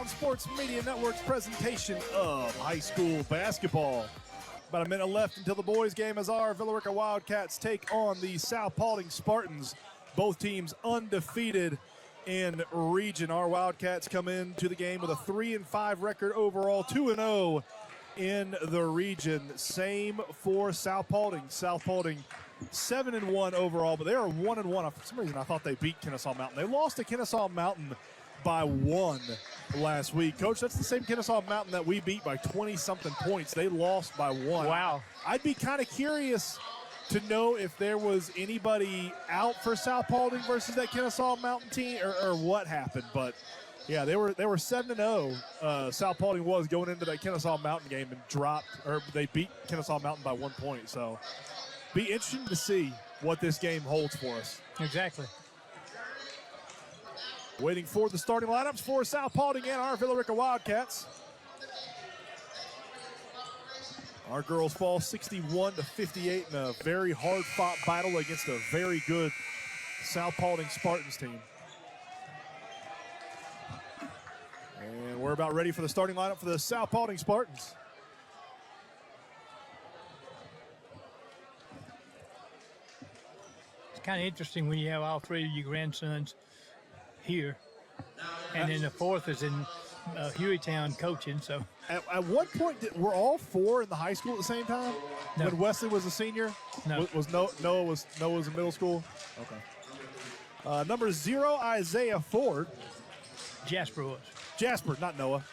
Sports Media Network's presentation of high school basketball. About a minute left until the boys' game as our Villa Rica Wildcats take on the South Paulding Spartans. Both teams undefeated in region. Our Wildcats come into the game with a 3-5 record overall, 2-0 in the region. Same for South Paulding. South Paulding 7-1 overall, but they are 1-1. For some reason, I thought they beat Kennesaw Mountain. They lost to Kennesaw Mountain by 1 last week. Coach, that's the same Kennesaw Mountain that we beat by 20-something points. They lost by 1. Wow. I'd be kind of curious to know if there was anybody out for South Paulding versus that Kennesaw Mountain team or what happened. But, yeah, they were 7-0. South Paulding was going into that Kennesaw Mountain game and they beat Kennesaw Mountain by 1 point. So, be interesting to see what this game holds for us. Exactly. Waiting for the starting lineups for South Paulding and our Villa Rica Wildcats. Our girls fall 61-58 in a very hard-fought battle against a very good South Paulding Spartans team. And we're about ready for the starting lineup for the South Paulding Spartans. It's kind of interesting when you have all three of your grandsons here, and then the fourth is in Hueytown coaching. So, at what point were all four in the high school at the same time? No. When Wesley was a senior? No. Noah was in middle school? Okay. Number 0, Isaiah Ford. Jasper was. Jasper, not Noah.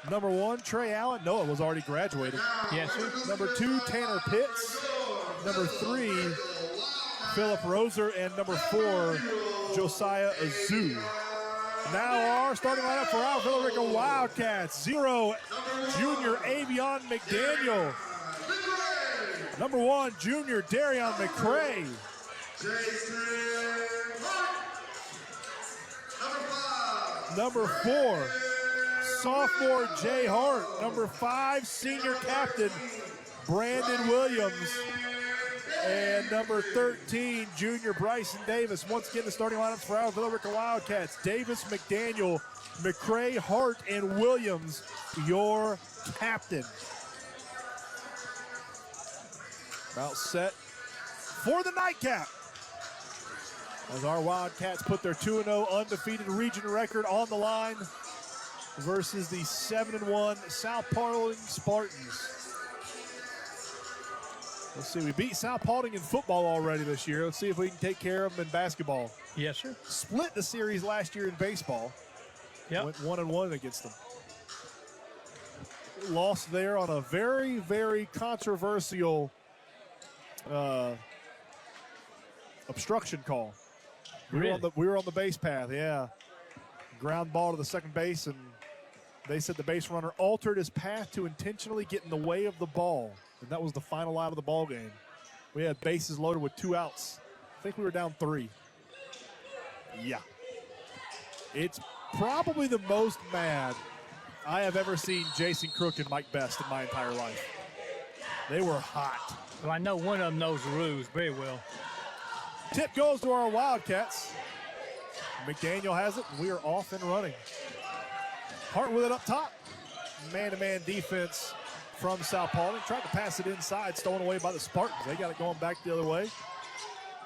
Number 1, Trey Allen. Noah was already graduated. Yes, sir. Number 2, Tanner Pitts. Number 3, Philip Roser. And number 4, Josiah Azu. Now our starting lineup for our Villa Rica Wildcats. 0, junior Avion McDaniel. Number 1, junior Darion McCray. Number 4, sophomore Jay Hart. Number 5, senior captain Brandon Williams. And number 13, junior Bryson Davis. Once again, the starting lineups for our Villa Rica Wildcats. Davis, McDaniel, McCray, Hart, and Williams, your captain. About set for the nightcap. As our Wildcats put their 2-0 undefeated region record on the line versus the 7-1 South Paulding Spartans. Let's see, we beat South Paulding in football already this year. Let's see if we can take care of them in basketball. Yes, sir. Split the series last year in baseball. Yep. Went 1-1 against them. Lost there on a very, very controversial obstruction call. Really? We were on the base path, yeah. Ground ball to the second base, and they said the base runner altered his path to intentionally get in the way of the ball. And that was the final out of the ball game. We had bases loaded with 2 outs. I think we were down 3. Yeah. It's probably the most mad I have ever seen Jason Crook and Mike Best in my entire life. They were hot. Well, I know one of them knows the rules very well. Tip goes to our Wildcats. McDaniel has it, and we are off and running. Hart with it up top. Man-to-man defense from South Paulding. Tried to pass it inside, stolen away by the Spartans. They got it going back the other way.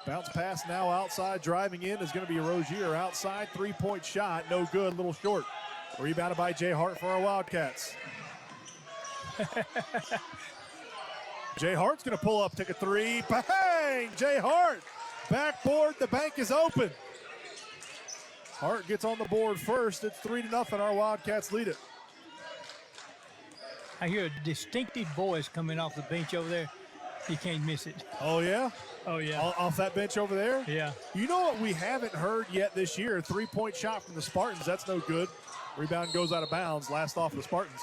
Bounce pass now outside. Driving in is going to be Rozier outside. 3-point shot. No good. A little short. Rebounded by Jay Hart for our Wildcats. Jay Hart's going to pull up, take a 3. Bang! Jay Hart. Backboard. The bank is open. Hart gets on the board first. It's 3-0. Our Wildcats lead it. I hear a distinctive voice coming off the bench over there. You can't miss it. Oh, yeah? Oh, yeah. Off that bench over there? Yeah. You know what we haven't heard yet this year? 3-point shot from the Spartans. That's no good. Rebound goes out of bounds. Last off the Spartans.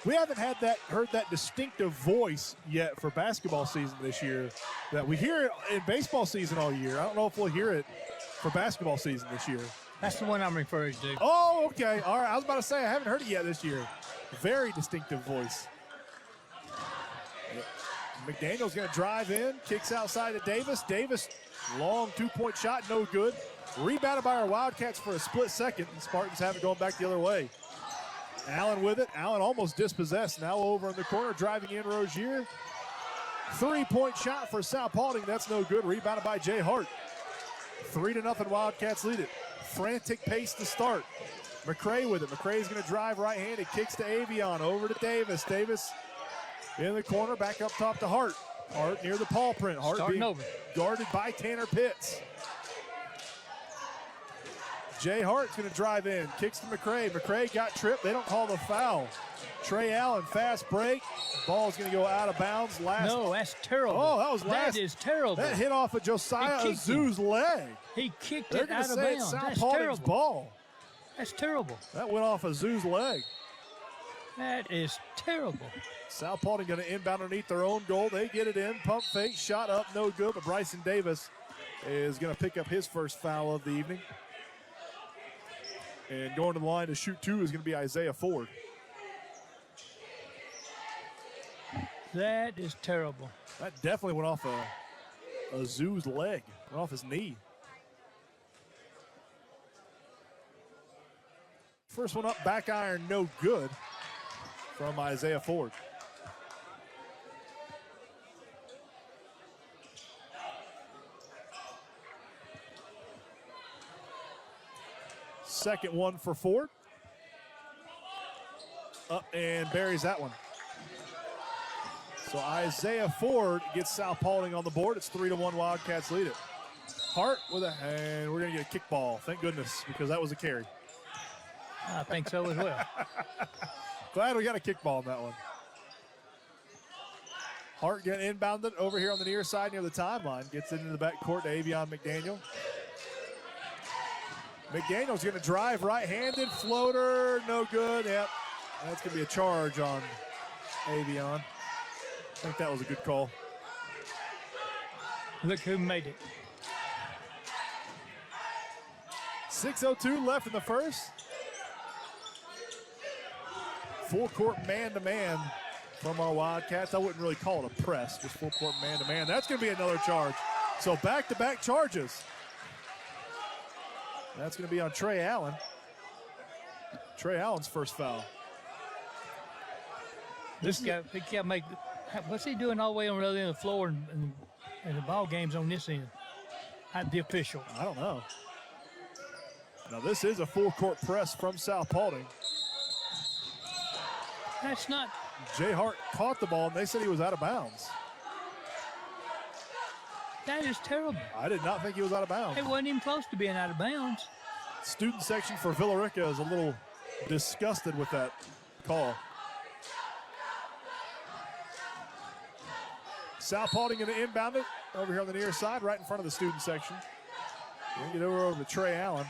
We haven't heard that distinctive voice yet for basketball season this year. That we hear it in baseball season all year. I don't know if we'll hear it for basketball season this year. That's the one I'm referring to. Oh, okay. All right. I was about to say I haven't heard it yet this year. Very distinctive voice. McDaniel's going to drive in, kicks outside to Davis. Davis, long 2-point shot, no good. Rebounded by our Wildcats for a split second, and Spartans have it going back the other way. Allen with it. Allen almost dispossessed. Now over in the corner, driving in Rozier. 3-point shot for South Paulding. That's no good. Rebounded by Jay Hart. 3-0 Wildcats lead it. Frantic pace to start. McCray with it. McCray's going to drive right-handed. Kicks to Avion. Over to Davis. Davis in the corner. Back up top to Hart. Hart near the paw print. Hart Starting being over. guarded by Tanner Pitts. Jay Hart's going to drive in. Kicks to McCray. McCray got tripped. They don't call the foul. Trey Allen, fast break. Ball's going to go out of bounds. No, that's terrible. Oh, that was last. That is terrible. That hit off of Josiah Azu's leg. He kicked They're it going out to of say bounds. it's South That's Paulding's terrible. ball. That's terrible. That went off Azu's leg. That is terrible. South Paulding going to inbound underneath their own goal. They get it in. Pump fake. Shot up. No good. But Bryson Davis is going to pick up his first foul of the evening. And going to the line to shoot two is going to be Isaiah Ford. That is terrible. That definitely went off Azu's leg. Went off his knee. First one up, back iron, no good from Isaiah Ford. Second one for Ford. Up and buries that one. So Isaiah Ford gets South Paulding on the board. It's 3-1 Wildcats lead it. Hart with a, and we're going to get a kickball. Thank goodness, because that was a carry. I think so as well. Glad we got a kickball on that one. Hart getting inbounded over here on the near side near the timeline. Gets into the backcourt to Avion McDaniel. McDaniel's going to drive right-handed. Floater, no good. Yep, that's going to be a charge on Avion. I think that was a good call. Look who made it. 6:02 left in the first. Full court man-to-man from our Wildcats. I wouldn't really call it a press, just full court man-to-man. That's going to be another charge. So back-to-back charges. That's going to be on Trey Allen. Trey Allen's first foul. This guy, he can't make. What's he doing all the way on the other end of the floor and the ball game's on this end? The official. I don't know. Now this is a full court press from South Paulding. That's not. Jay Hart caught the ball and they said he was out of bounds. That is terrible. I did not think he was out of bounds. It wasn't even close to being out of bounds. Student section for Villa Rica is a little disgusted with that call. South Paulding going to inbound it over here on the near side, right in front of the student section. We'll get over to Trey Allen.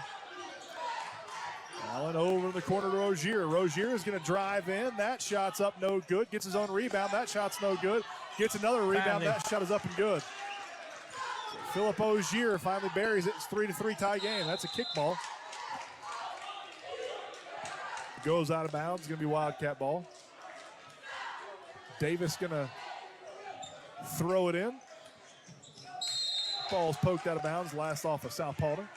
Allen over in the corner to Rozier. Rozier is going to drive in. That shot's up, no good. Gets his own rebound. That shot's no good. Gets another rebound. That shot is up and good. So Philip Ogier finally buries it. It's 3-3 tie game. That's a kickball. Goes out of bounds. It's going to be Wildcat ball. Davis going to throw it in. Ball's poked out of bounds. Last off of South Paulding.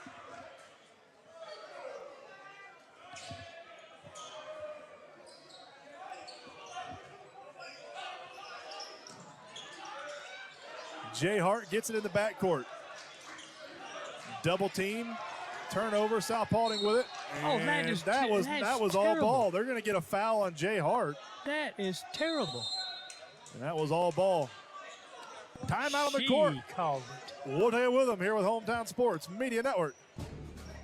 Jay Hart gets it in the backcourt. Double team. Turnover. South Paulding with it. And that was all ball. They're going to get a foul on Jay Hart. That is terrible. And that was all ball. Timeout on the court. Called it. We'll take it with them here with Hometown Sports Media Network.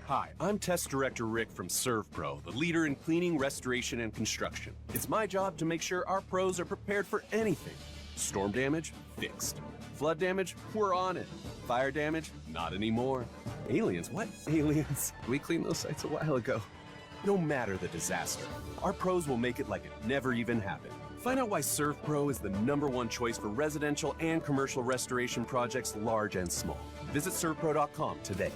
Hi, I'm Test Director Rick from ServPro, the leader in cleaning, restoration, and construction. It's my job to make sure our pros are prepared for anything. Storm damage? Fixed. Flood damage? We're on it. Fire damage? Not anymore. Aliens? What? Aliens? We cleaned those sites a while ago. No matter the disaster, our pros will make it like it never even happened. Find out why ServPro is the #1 choice for residential and commercial restoration projects large and small. Visit servpro.com today.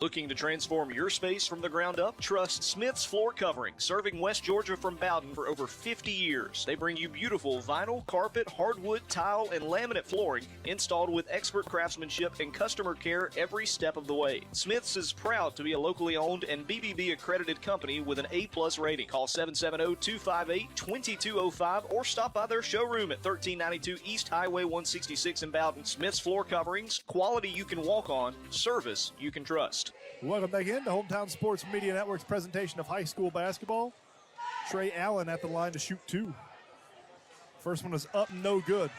Looking to transform your space from the ground up? Trust Smith's Floor Covering, serving West Georgia from Bowden for over 50 years. They bring you beautiful vinyl, carpet, hardwood, tile, and laminate flooring installed with expert craftsmanship and customer care every step of the way. Smith's is proud to be a locally owned and BBB accredited company with an A+ rating. Call 770-258-2205 or stop by their showroom at 1392 East Highway 166 in Bowden. Smith's Floor Coverings, quality you can walk on, service you can trust. Welcome back in to Hometown Sports Media Network's presentation of high school basketball. Trey Allen at the line to shoot 2. First one is up, no good.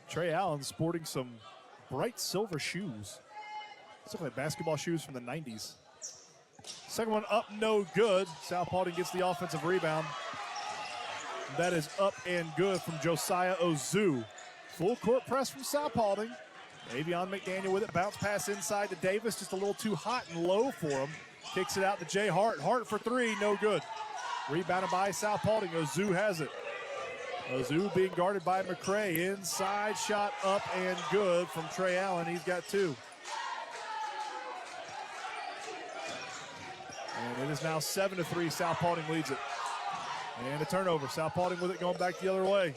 Trey Allen sporting some bright silver shoes. These look like basketball shoes from the 90s. Second one up, no good. South Paulding gets the offensive rebound. That is up and good from Josiah Ozu. Full court press from South Paulding. Avion McDaniel with it. Bounce pass inside to Davis. Just a little too hot and low for him. Kicks it out to Jay Hart. Hart for 3. No good. Rebounded by South Paulding. Ozu has it. Ozu being guarded by McCray. Inside shot up and good from Trey Allen. He's got 2. And it is now 7-3. South Paulding leads it. And a turnover. South Paulding with it going back the other way.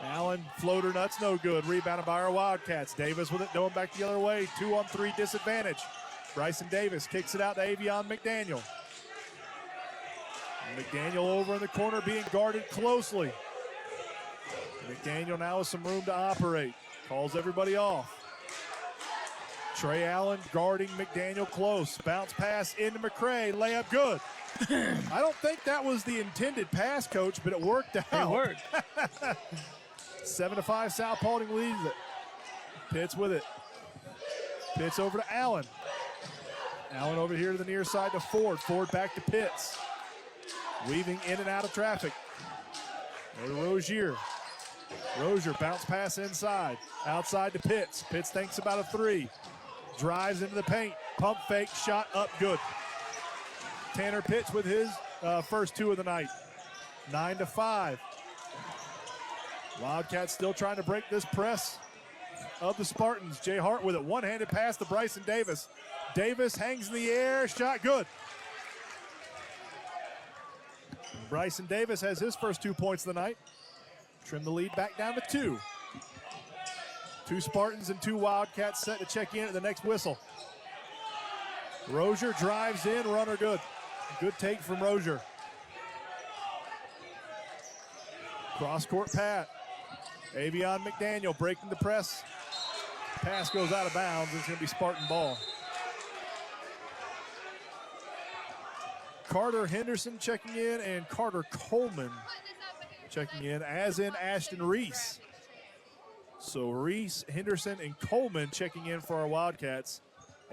Allen, floater nuts, no good. Rebounded by our Wildcats. Davis with it going back the other way. 2-on-3 disadvantage. Bryson Davis kicks it out to Avion McDaniel. McDaniel over in the corner being guarded closely. McDaniel now with some room to operate. Calls everybody off. Trey Allen guarding McDaniel close. Bounce pass into McCray. Layup good. I don't think that was the intended pass, Coach, but it worked out. It worked. 7-5, South Paulding leads it. Pitts with it. Pitts over to Allen. Allen over here to the near side to Ford. Ford back to Pitts. Weaving in and out of traffic. Go to Rozier. Rozier bounce pass inside. Outside to Pitts. Pitts thinks about a 3. Drives into the paint. Pump fake. Shot up good. Tanner Pitts with his first 2 of the night. 9-5. Wildcats still trying to break this press of the Spartans. Jay Hart with it. One-handed pass to Bryson Davis. Davis hangs in the air. Shot good. Bryson Davis has his first 2 points of the night. Trim the lead back down to 2. 2 Spartans and 2 Wildcats set to check in at the next whistle. Rozier drives in. Runner good. Good take from Rozier. Cross-court Pat. Avion McDaniel breaking the press. Pass goes out of bounds. It's going to be Spartan ball. Carter Henderson checking in and Carter Coleman checking in, as in Ashton Reese. So Reese, Henderson, and Coleman checking in for our Wildcats.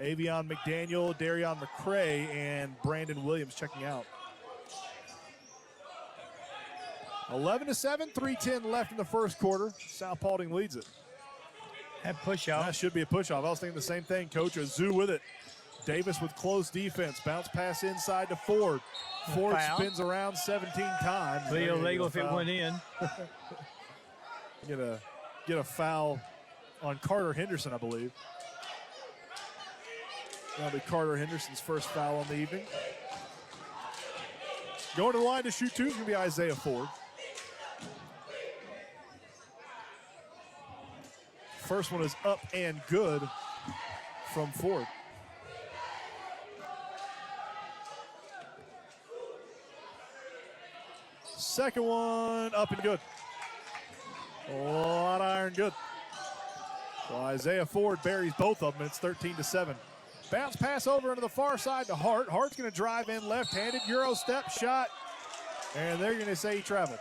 Avion McDaniel, Darion McCray, and Brandon Williams checking out. 11-7, 3:10 left in the first quarter. South Paulding leads it. That push-off. That should be a push-off. I was thinking the same thing, Coach. Ozu with it. Davis with close defense. Bounce pass inside to Ford. Ford spins around 17 times. Be illegal if it went in. Get a foul on Carter Henderson, I believe. That'll be Carter Henderson's first foul on the evening. Going to the line to shoot 2 is going to be Isaiah Ford. First one is up and good from Ford. Second one up and good. A lot of iron good. So Isaiah Ford buries both of them. It's 13-7. Bounce pass over into the far side to Hart. Hart's going to drive in left-handed. Euro step shot. And they're going to say he traveled.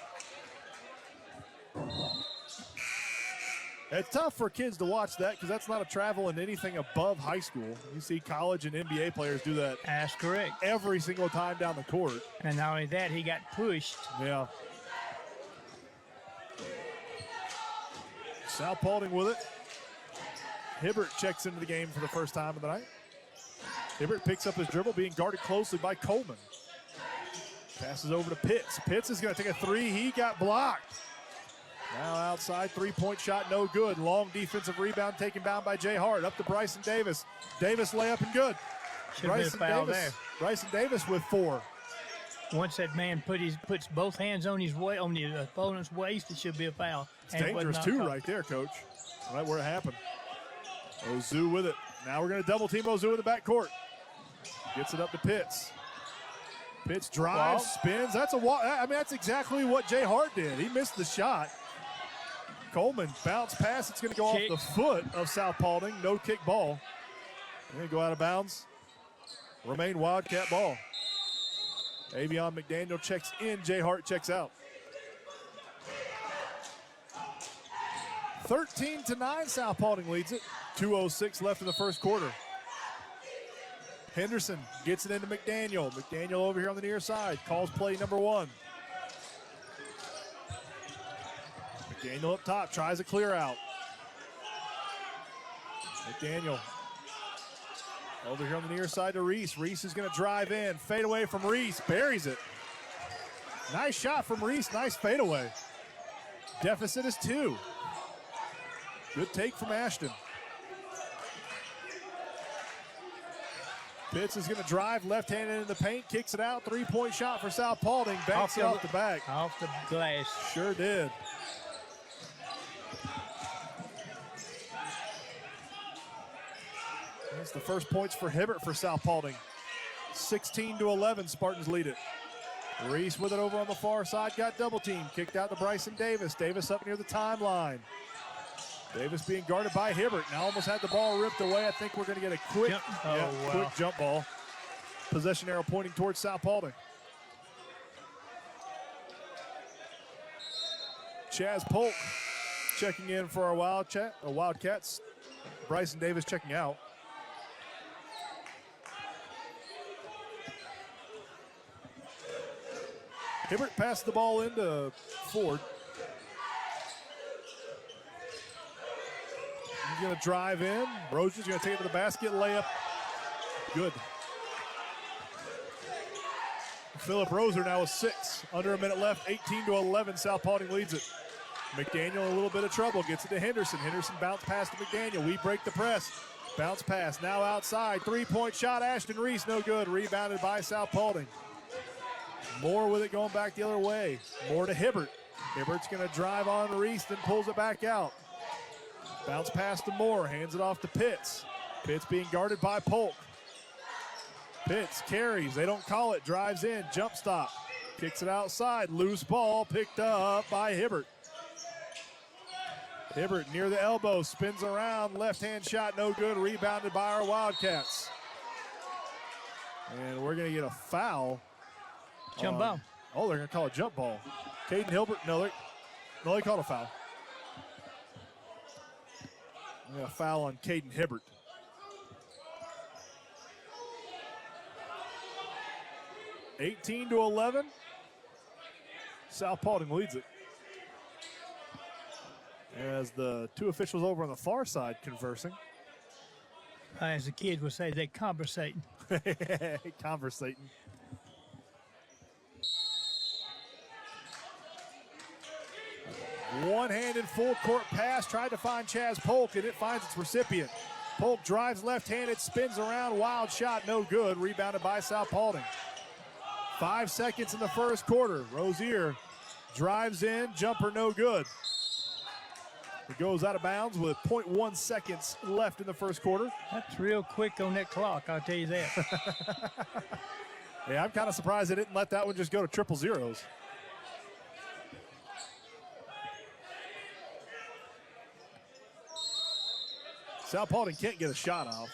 It's tough for kids to watch that because that's not a travel in anything above high school. You see college and NBA players do that. That's correct. Every single time down the court. And not only that, he got pushed. Yeah. South Paulding with it. Hibbert checks into the game for the first time of the night. Hibbert picks up his dribble, being guarded closely by Coleman. Passes over to Pitts. Pitts is going to take a three. He got blocked. Now outside, three-point shot, no good. Long defensive rebound taken down by Jay Hart. Up to Bryson Davis. Davis layup and good. Should have been a foul there. Bryson Davis with 4. Once that man puts both hands on on the opponent's waist, it should be a foul. It's dangerous too, right there, Coach. Right where it happened. Ozu with it. Now we're going to double team Ozu in the backcourt. Gets it up to Pitts. Pitts drives, spins. That's a walk. I mean, that's exactly what Jay Hart did. He missed the shot. Coleman bounce pass. It's going to go off the foot of South Paulding. No kick ball. Going to go out of bounds. Remain Wildcat ball. Avion McDaniel checks in. Jay Hart checks out. 13-9, South Paulding leads it. 2:06 left in the first quarter. Henderson gets it into McDaniel. McDaniel over here on the near side. Calls play number 1. McDaniel up top. Tries a clear out. McDaniel over here on the near side to Reese. Reese is going to drive in. Fade away from Reese. Buries it. Nice shot from Reese. Nice fadeaway. Deficit is 2. Good take from Ashton. Pitts is going to drive left-handed in the paint, kicks it out. Three-point shot for South Paulding. Banks it off the back. Off the glass. Sure did. That's the first points for Hibbert for South Paulding. 16-11, Spartans lead it. Reese with it over on the far side, got double team. Kicked out to Bryson Davis. Davis up near the timeline. Davis being guarded by Hibbert. Now almost had the ball ripped away. I think we're going to get a quick, quick jump ball. Possession arrow pointing towards South Paulding. Chaz Polk checking in for our Wildcats. Bryson Davis checking out. Hibbert passed the ball into Ford. He's going to drive in. Rozier's going to take it to the basket. Layup. Good. Philip Rozier now with 6. Under a minute left. 18-11. South Paulding leads it. McDaniel in a little bit of trouble. Gets it to Henderson. Henderson bounce pass to McDaniel. We break the press. Bounce pass. Now outside. Three-point shot. Ashton Reese. No good. Rebounded by South Paulding. Moore with it going back the other way. Moore to Hibbert. Hibbert's going to drive on Reese, then pulls it back out. Bounce pass to Moore. Hands it off to Pitts. Pitts being guarded by Polk. Pitts carries. They don't call it. Drives in. Jump stop. Kicks it outside. Loose ball picked up by Hibbert. Hibbert near the elbow. Spins around. Left-hand shot. No good. Rebounded by our Wildcats. And we're going to get a foul. Jump ball. Oh, they're going to call a jump ball. Caden Hilbert. No, they called a foul. A foul on Caden Hibbert. (18-11). South Paulding leads it. As the two officials over on the far side conversing. As the kids would say, they conversating. Conversating. One-handed full court pass, tried to find Chaz Polk, and it finds its recipient. Polk drives left-handed, spins around, wild shot, no good. Rebounded by South Paulding. 5 seconds in the first quarter. Rozier drives in, jumper no good. It goes out of bounds with 0.1 seconds left in the first quarter. That's real quick on that clock, I'll tell you that. Yeah, I'm kind of surprised they didn't let that one just go to triple zeros. South Paulding can't get a shot off.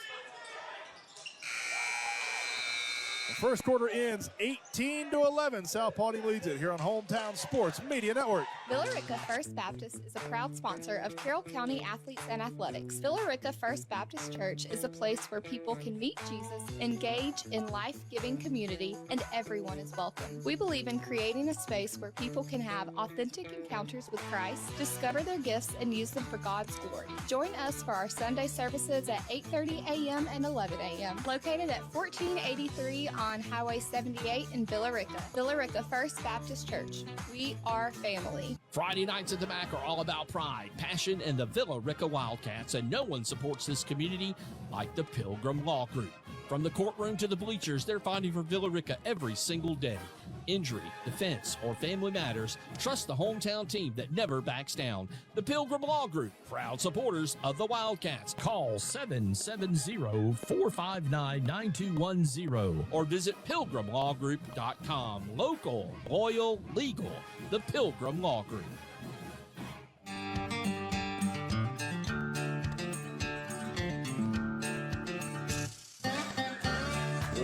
The first quarter ends 18-11. South Paulding leads it here on Hometown Sports Media Network. Villa Rica First Baptist is a proud sponsor of Carroll County Athletes and Athletics. Villa Rica First Baptist Church is a place where people can meet Jesus, engage in life-giving community, and everyone is welcome. We believe in creating a space where people can have authentic encounters with Christ, discover their gifts, and use them for God's glory. Join us for our Sunday services at 8:30 a.m. and 11 a.m. located at 1483 on Highway 78 in Villa Rica. Villa Rica First Baptist Church. We are family. Friday nights at the MAC are all about pride, passion, and the Villa Rica Wildcats, and no one supports this community like the Pilgrim Law Group. From the courtroom to the bleachers, they're fighting for Villa Rica every single day. Injury, defense, or family matters, trust the hometown team that never backs down. The Pilgrim Law Group, proud supporters of the Wildcats. Call 770-459-9210 or visit pilgrimlawgroup.com. Local, loyal, legal. The Pilgrim Law Group.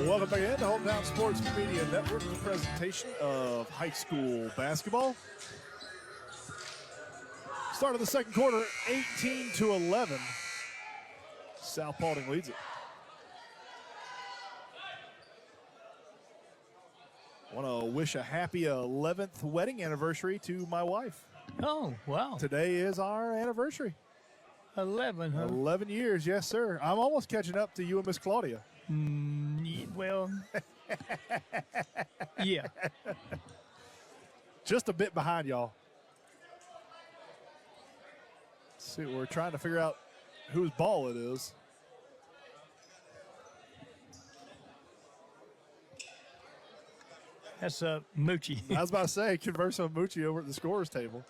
Welcome back in to Hometown Sports Media Network, the presentation of high school basketball. Start of the second quarter, 18-11. South Paulding leads it. I want to wish a happy 11th wedding anniversary to my wife. Oh, wow. Today is our anniversary. 11, huh? 11 years, yes, sir. I'm almost catching up to you and Miss Claudia. Well, yeah. Just a bit behind y'all. Let's see, we're trying to figure out whose ball it is. That's Moochie. I was about to say, conversing with Moochie over at the scorer's table.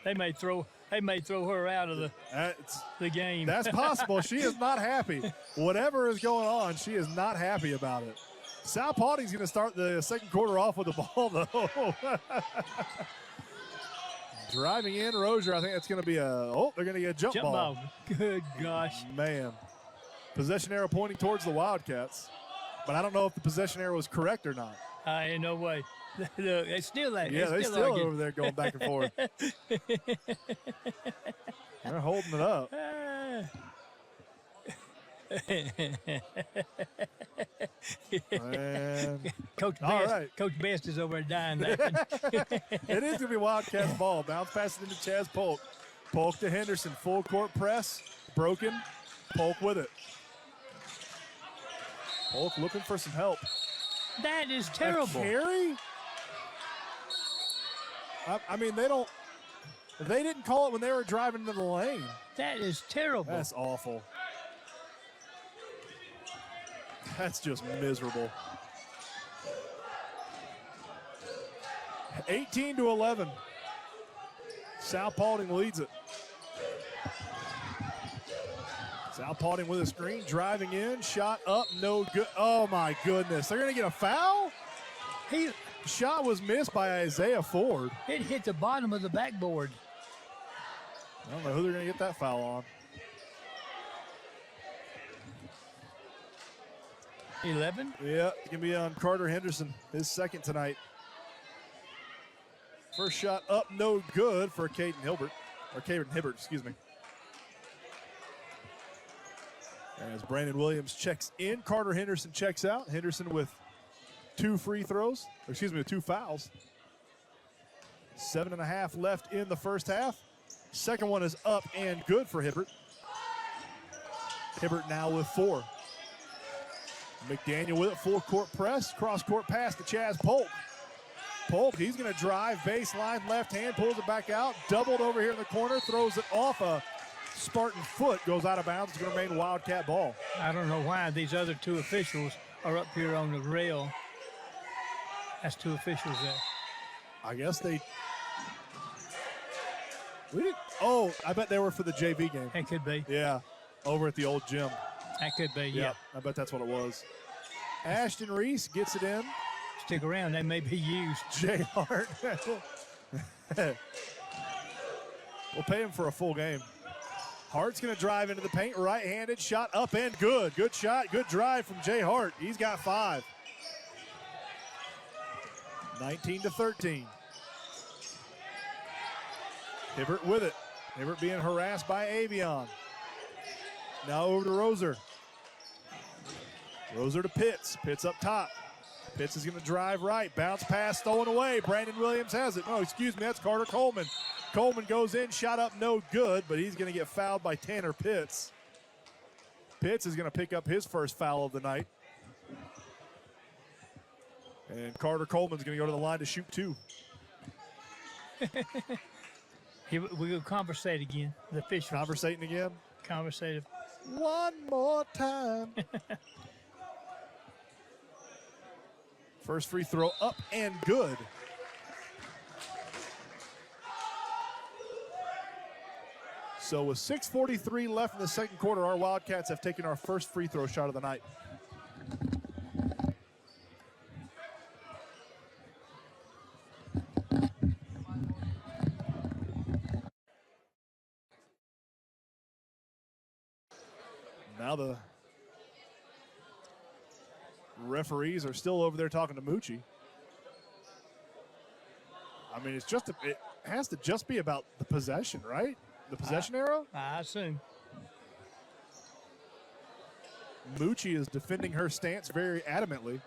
They may throw her out of the game. That's possible. She is not happy. Whatever is going on, she is not happy about it. South Paulding's going to start the second quarter off with the ball, though. Driving in, Rozier. I think that's going to be they're going to get a jump ball. Good gosh. Man. Possession arrow pointing towards the Wildcats. But I don't know if the possession arrow is correct or not. Ain't no way. Look, it's still like yeah, they still over there going back and forth. They're holding it up. Coach Best is over there dying there. It is going to be Wildcats ball. Bounce passes into Chaz Polk. Polk to Henderson. Full court press. Broken. Polk with it. Polk looking for some help. That is terrible. A carry? I mean, they didn't call it when they were driving into the lane. That is terrible. That's awful. That's just miserable. 18-11. South Paulding leads it. South Paulding with a screen, driving in, shot up, no good. Oh my goodness, they're gonna get a foul? Shot was missed by Isaiah Ford. It hit the bottom of the backboard. I don't know who they're gonna get that foul on. 11? Yeah, it's gonna be on Carter Henderson, his second tonight. First shot up, no good for Caden Hibbert, excuse me. As Brandon Williams checks in, Carter Henderson checks out. Henderson with two fouls. 7.5 left in the first half. Second one is up and good for Hibbert. Hibbert now with 4. McDaniel with it, full court press, cross court pass to Chaz Polk. Polk, he's going to drive, baseline, left hand, pulls it back out, doubled over here in the corner, throws it off a Spartan foot, goes out of bounds. It's going to remain Wildcat ball. I don't know why these other two officials are up here on the rail. That's two officials there. I guess I bet they were for the JV game. It could be. Yeah, over at the old gym. That could be, yeah. I bet that's what it was. Ashton Reese gets it in. Stick around, they may be used. Jay Hart. We'll pay him for a full game. Hart's going to drive into the paint, right-handed, shot up and good. Good shot, good drive from Jay Hart. He's got 5. 19-13. Hibbert with it. Hibbert being harassed by Avion. Now over to Rozier. Rozier to Pitts. Pitts up top. Pitts is going to drive right. Bounce pass stolen away. Brandon Williams has it. No, excuse me, that's Carter Coleman. Coleman goes in, shot up no good, but he's going to get fouled by Tanner Pitts. Pitts is going to pick up his first foul of the night. And Carter Coleman's going to go to the line to shoot 2. Here we go conversate again. The officials. Conversating again. Conversative. One more time. First free throw up and good. So with 6:43 left in the second quarter, our Wildcats have taken our first free throw shot of the night. Now the referees are still over there talking to Moochie. I mean, it has to just be about the possession, right? The possession arrow? I assume. Moochie is defending her stance very adamantly.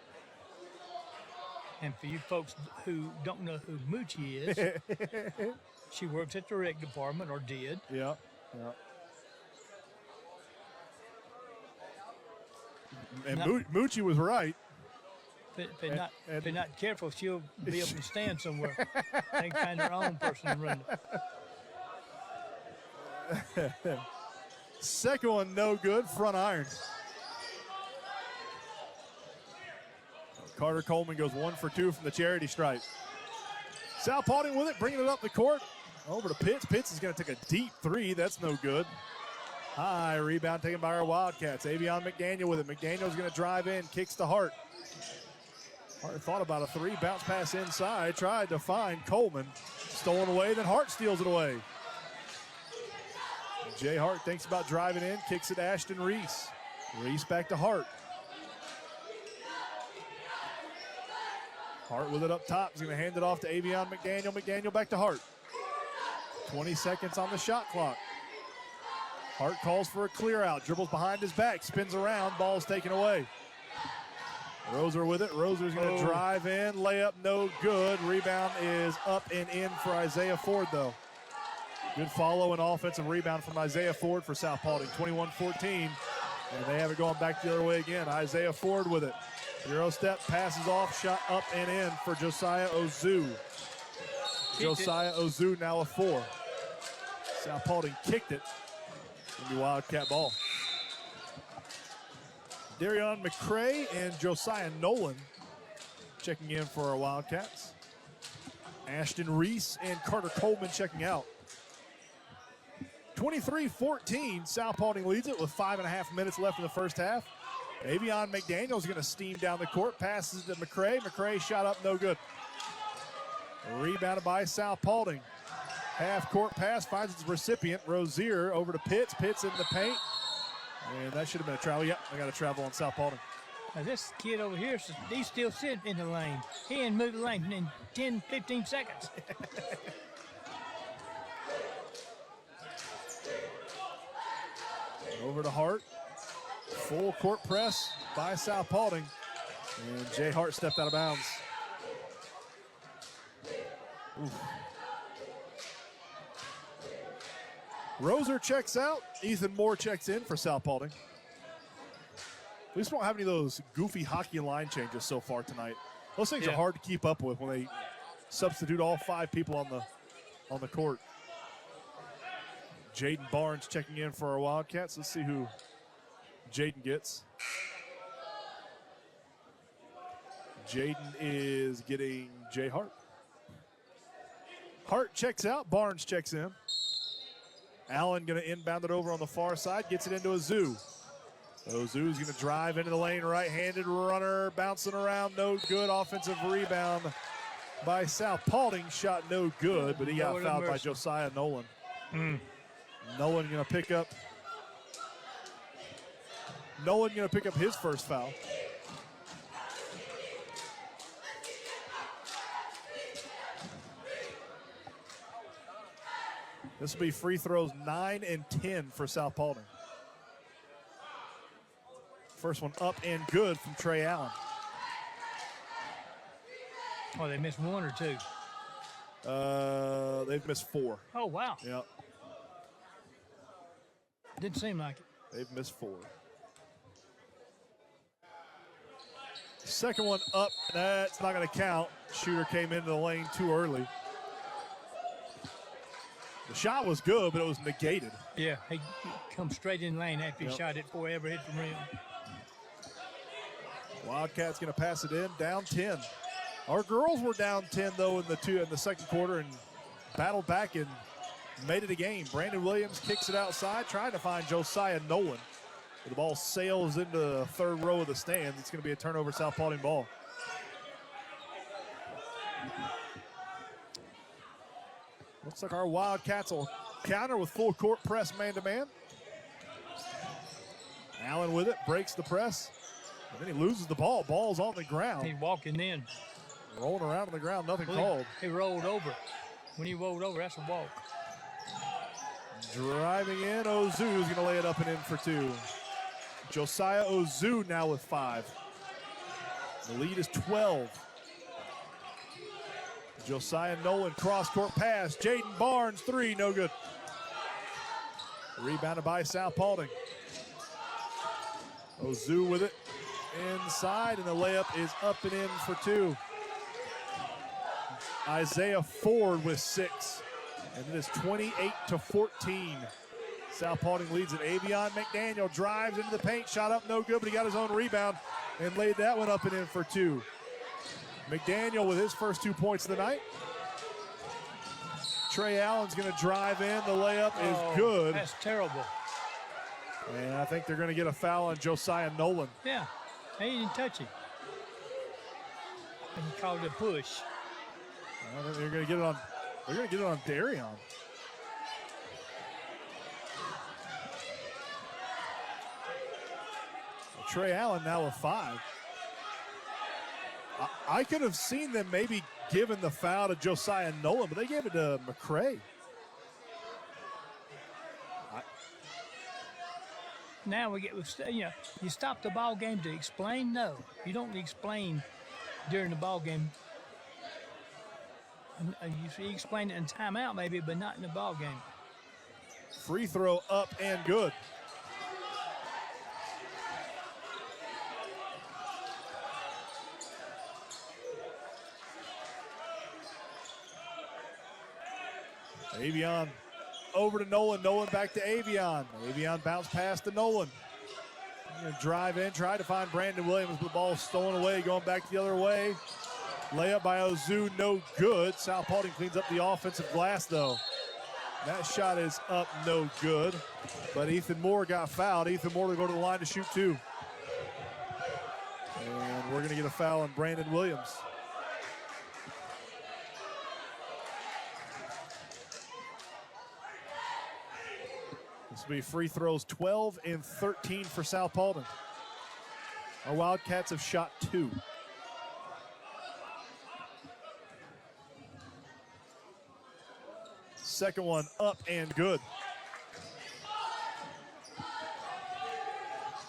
And for you folks who don't know who Moochie is, she works at the rec department, or did. Yeah. And Moochie was right. If they're not careful, she'll be able to stand somewhere. They can find her own person and run it. Second one, no good. Front iron. Carter Coleman goes 1 for 2 from the charity stripe. Sal Paulding with it, bringing it up the court. Over to Pitts. Pitts is going to take a deep 3. That's no good. High rebound taken by our Wildcats. Avion McDaniel with it. McDaniel's going to drive in, kicks to Hart. Hart thought about a 3, bounce pass inside, tried to find Coleman. Stolen away, then Hart steals it away. Jay Hart thinks about driving in, kicks it to Ashton Reese. Reese back to Hart. Hart with it up top. He's going to hand it off to Avion McDaniel. McDaniel back to Hart. 20 seconds on the shot clock. Hart calls for a clear out. Dribbles behind his back. Spins around. Ball's taken away. Roser with it. Roser's going to drive in. Layup no good. Rebound is up and in for Isaiah Ford, though. Good follow and offensive rebound from Isaiah Ford for South Paulding. 21-14. And they have it going back the other way again. Isaiah Ford with it. Euro step, passes off, shot up and in for Josiah Ozu. Josiah Ozu now a 4. South Paulding kicked it. Into Wildcat ball. Darion McCray and Josiah Nolan checking in for our Wildcats. Ashton Reese and Carter Coleman checking out. 23-14, South Paulding leads it with 5.5 minutes left in the first half. Avion McDaniel is going to steam down the court, passes to McCray. McCray shot up, no good. Rebounded by South Paulding. Half-court pass finds its recipient, Rozier, over to Pitts. Pitts in the paint. And that should have been a travel. Yep, I got a travel on South Paulding. Now this kid over here, he's still sitting in the lane. He ain't moved the lane in 10, 15 seconds. Over to Hart. Full court press by South Paulding. And Jay Hart stepped out of bounds. Oof. Roser checks out. Ethan Moore checks in for South Paulding. We just won't have any of those goofy hockey line changes so far tonight. Those things are hard to keep up with when they substitute all 5 people on the court. Jaden Barnes checking in for our Wildcats. Let's see who Jaden gets. Jaden is getting Jay Hart. Hart checks out. Barnes checks in. Allen going to inbound it over on the far side. Gets it into Ozu. Ozu's going to drive into the lane. Right-handed runner. Bouncing around. No good. Offensive rebound by South Paulding. Shot no good, but he got fouled by Josiah Nolan. Nolan going to pick up his first foul. This will be free throws 9 and 10 for South Paulding. First one up and good from Trey Allen. Oh, they missed 1 or 2? They've missed 4. Oh, wow. Yep. Didn't seem like it. They've missed 4. Second one up, that's not going to count. Shooter came into the lane too early. The shot was good, but it was negated. Yeah, he come straight in lane after he shot it before he ever hit the rim. Wildcats going to pass it in, down 10. Our girls were down 10 though in the second quarter and battled back and made it a game. Brandon Williams kicks it outside, trying to find Josiah Nolan. The ball sails into the third row of the stands. It's going to be a turnover, South Paulding ball. Looks like our Wildcats will counter with full court press man-to-man. Allen with it, breaks the press. And then he loses the ball. Ball's on the ground. He's walking in. Rolling around on the ground, nothing called. He rolled over. When he rolled over, that's a walk. Driving in, Ozu's going to lay it up and in for two. Josiah Ozu now with 5. The lead is 12. Josiah Nolan, cross-court pass. Jaden Barnes, 3, no good. Rebounded by South Paulding. Ozu with it inside, and the layup is up and in for 2. Isaiah Ford with 6, and it is 28-14. South Paulding leads it. Avion McDaniel drives into the paint, shot up, no good, but he got his own rebound and laid that one up and in for 2. McDaniel with his first 2 points of the night. Trey Allen's going to drive in. The layup is good. That's terrible. And I think they're going to get a foul on Josiah Nolan. Yeah, he didn't touch him. And he called it a push. They're going to get it on. They're going to get it on Darion. Trey Allen now with 5. I could have seen them maybe giving the foul to Josiah Nolan, but they gave it to McCray. Now we get, you stop the ball game to explain? No, you don't explain during the ball game. You explain it in timeout maybe, but not in the ball game. Free throw up and good. Avion over to Nolan. Nolan back to Avion. Avion bounce pass to Nolan. Gonna drive in, try to find Brandon Williams, but the ball stolen away, going back the other way. Layup by Ozu, no good. South Paulding cleans up the offensive glass, though. That shot is up, no good. But Ethan Moore got fouled. Ethan Moore to go to the line to shoot 2. And we're gonna get a foul on Brandon Williams. This will be free throws 12 and 13 for South Paulding. Our Wildcats have shot 2. Second one up and good.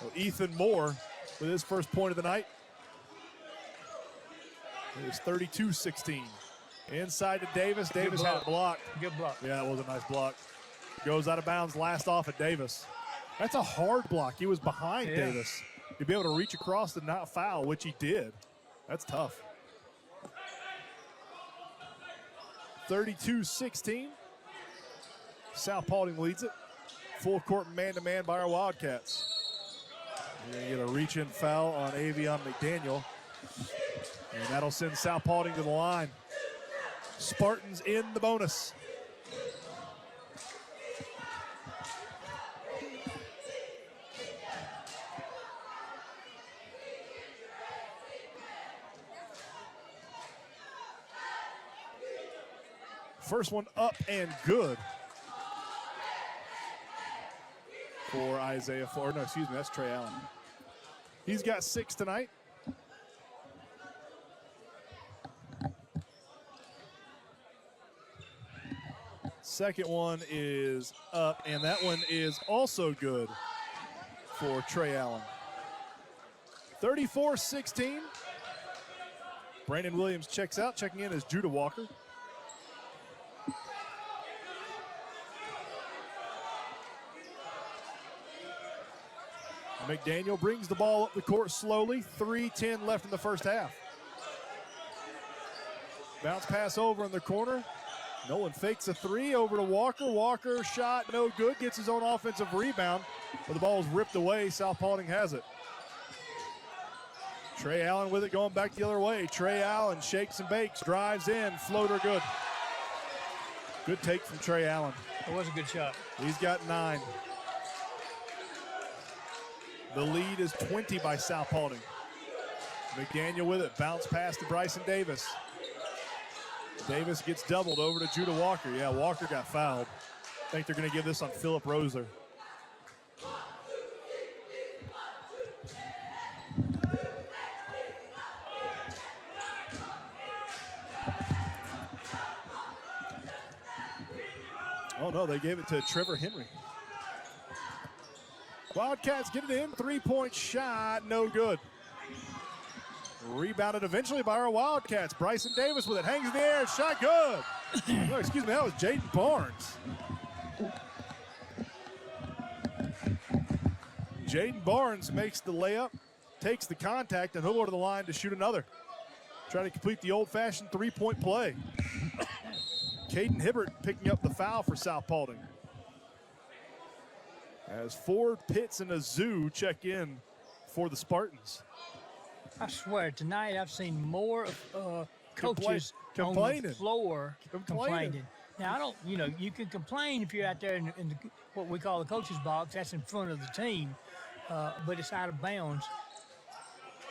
Well, Ethan Moore with his first point of the night. It was 32-16. Inside to Davis. Davis had it blocked. Good block. Yeah, it was a nice block. Goes out of bounds, last off at Davis. That's a hard block. He was behind Davis. He'd be able to reach across and not foul, which he did. That's tough. 32-16. South Paulding leads it. Full court man-to-man by our Wildcats. We're going to get a reach-in foul on Avion McDaniel. And that'll send South Paulding to the line. Spartans in the bonus. First one up and good for Isaiah Ford. No, excuse me, that's Trey Allen. He's got 6 tonight. Second one is up, and that one is also good for Trey Allen. 34-16. Brandon Williams checks out. Checking in is Judah Walker. McDaniel brings the ball up the court slowly. 3:10 left in the first half. Bounce pass over in the corner. Nolan fakes a three over to Walker. Walker shot no good. Gets his own offensive rebound, but the ball is ripped away. South Paulding has it. Trey Allen with it going back the other way. Trey Allen shakes and bakes, drives in, floater good. Good take from Trey Allen. It was a good shot. He's got 9. The lead is 20 by South Paulding. McDaniel with it, bounce pass to Bryson Davis. Davis gets doubled over to Judah Walker. Yeah, Walker got fouled. I think they're going to give this on Philip Roser. Oh, no, they gave it to Trevor Henry. Wildcats get it in. 3-point shot, no good. Rebounded eventually by our Wildcats. Bryson Davis with it. Hangs in the air. Shot good. No, excuse me, that was Jaden Barnes. Jaden Barnes makes the layup, takes the contact, and he'll go to the line to shoot another. Try to complete the old-fashioned 3-point play. Caden Hibbert picking up the foul for South Paulding. As Ford, Pitts, and Azu check in for the Spartans. I swear, tonight I've seen more coaches complaining. on the floor complaining. Now, I don't, you can complain if you're out there in what we call the coach's box. That's in front of the team, but it's out of bounds.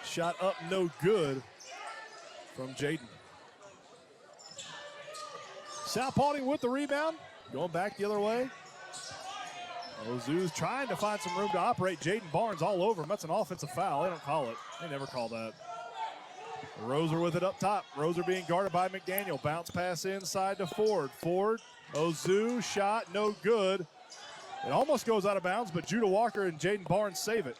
Shot up, no good from Jaden. South Paulding with the rebound. Going back the other way. Ozu's trying to find some room to operate. Jaden Barnes all over him. That's an offensive foul. They don't call it. They never call that. Roser with it up top. Roser being guarded by McDaniel. Bounce pass inside to Ford. Ford, Ozu, shot, no good. It almost goes out of bounds, but Judah Walker and Jaden Barnes save it.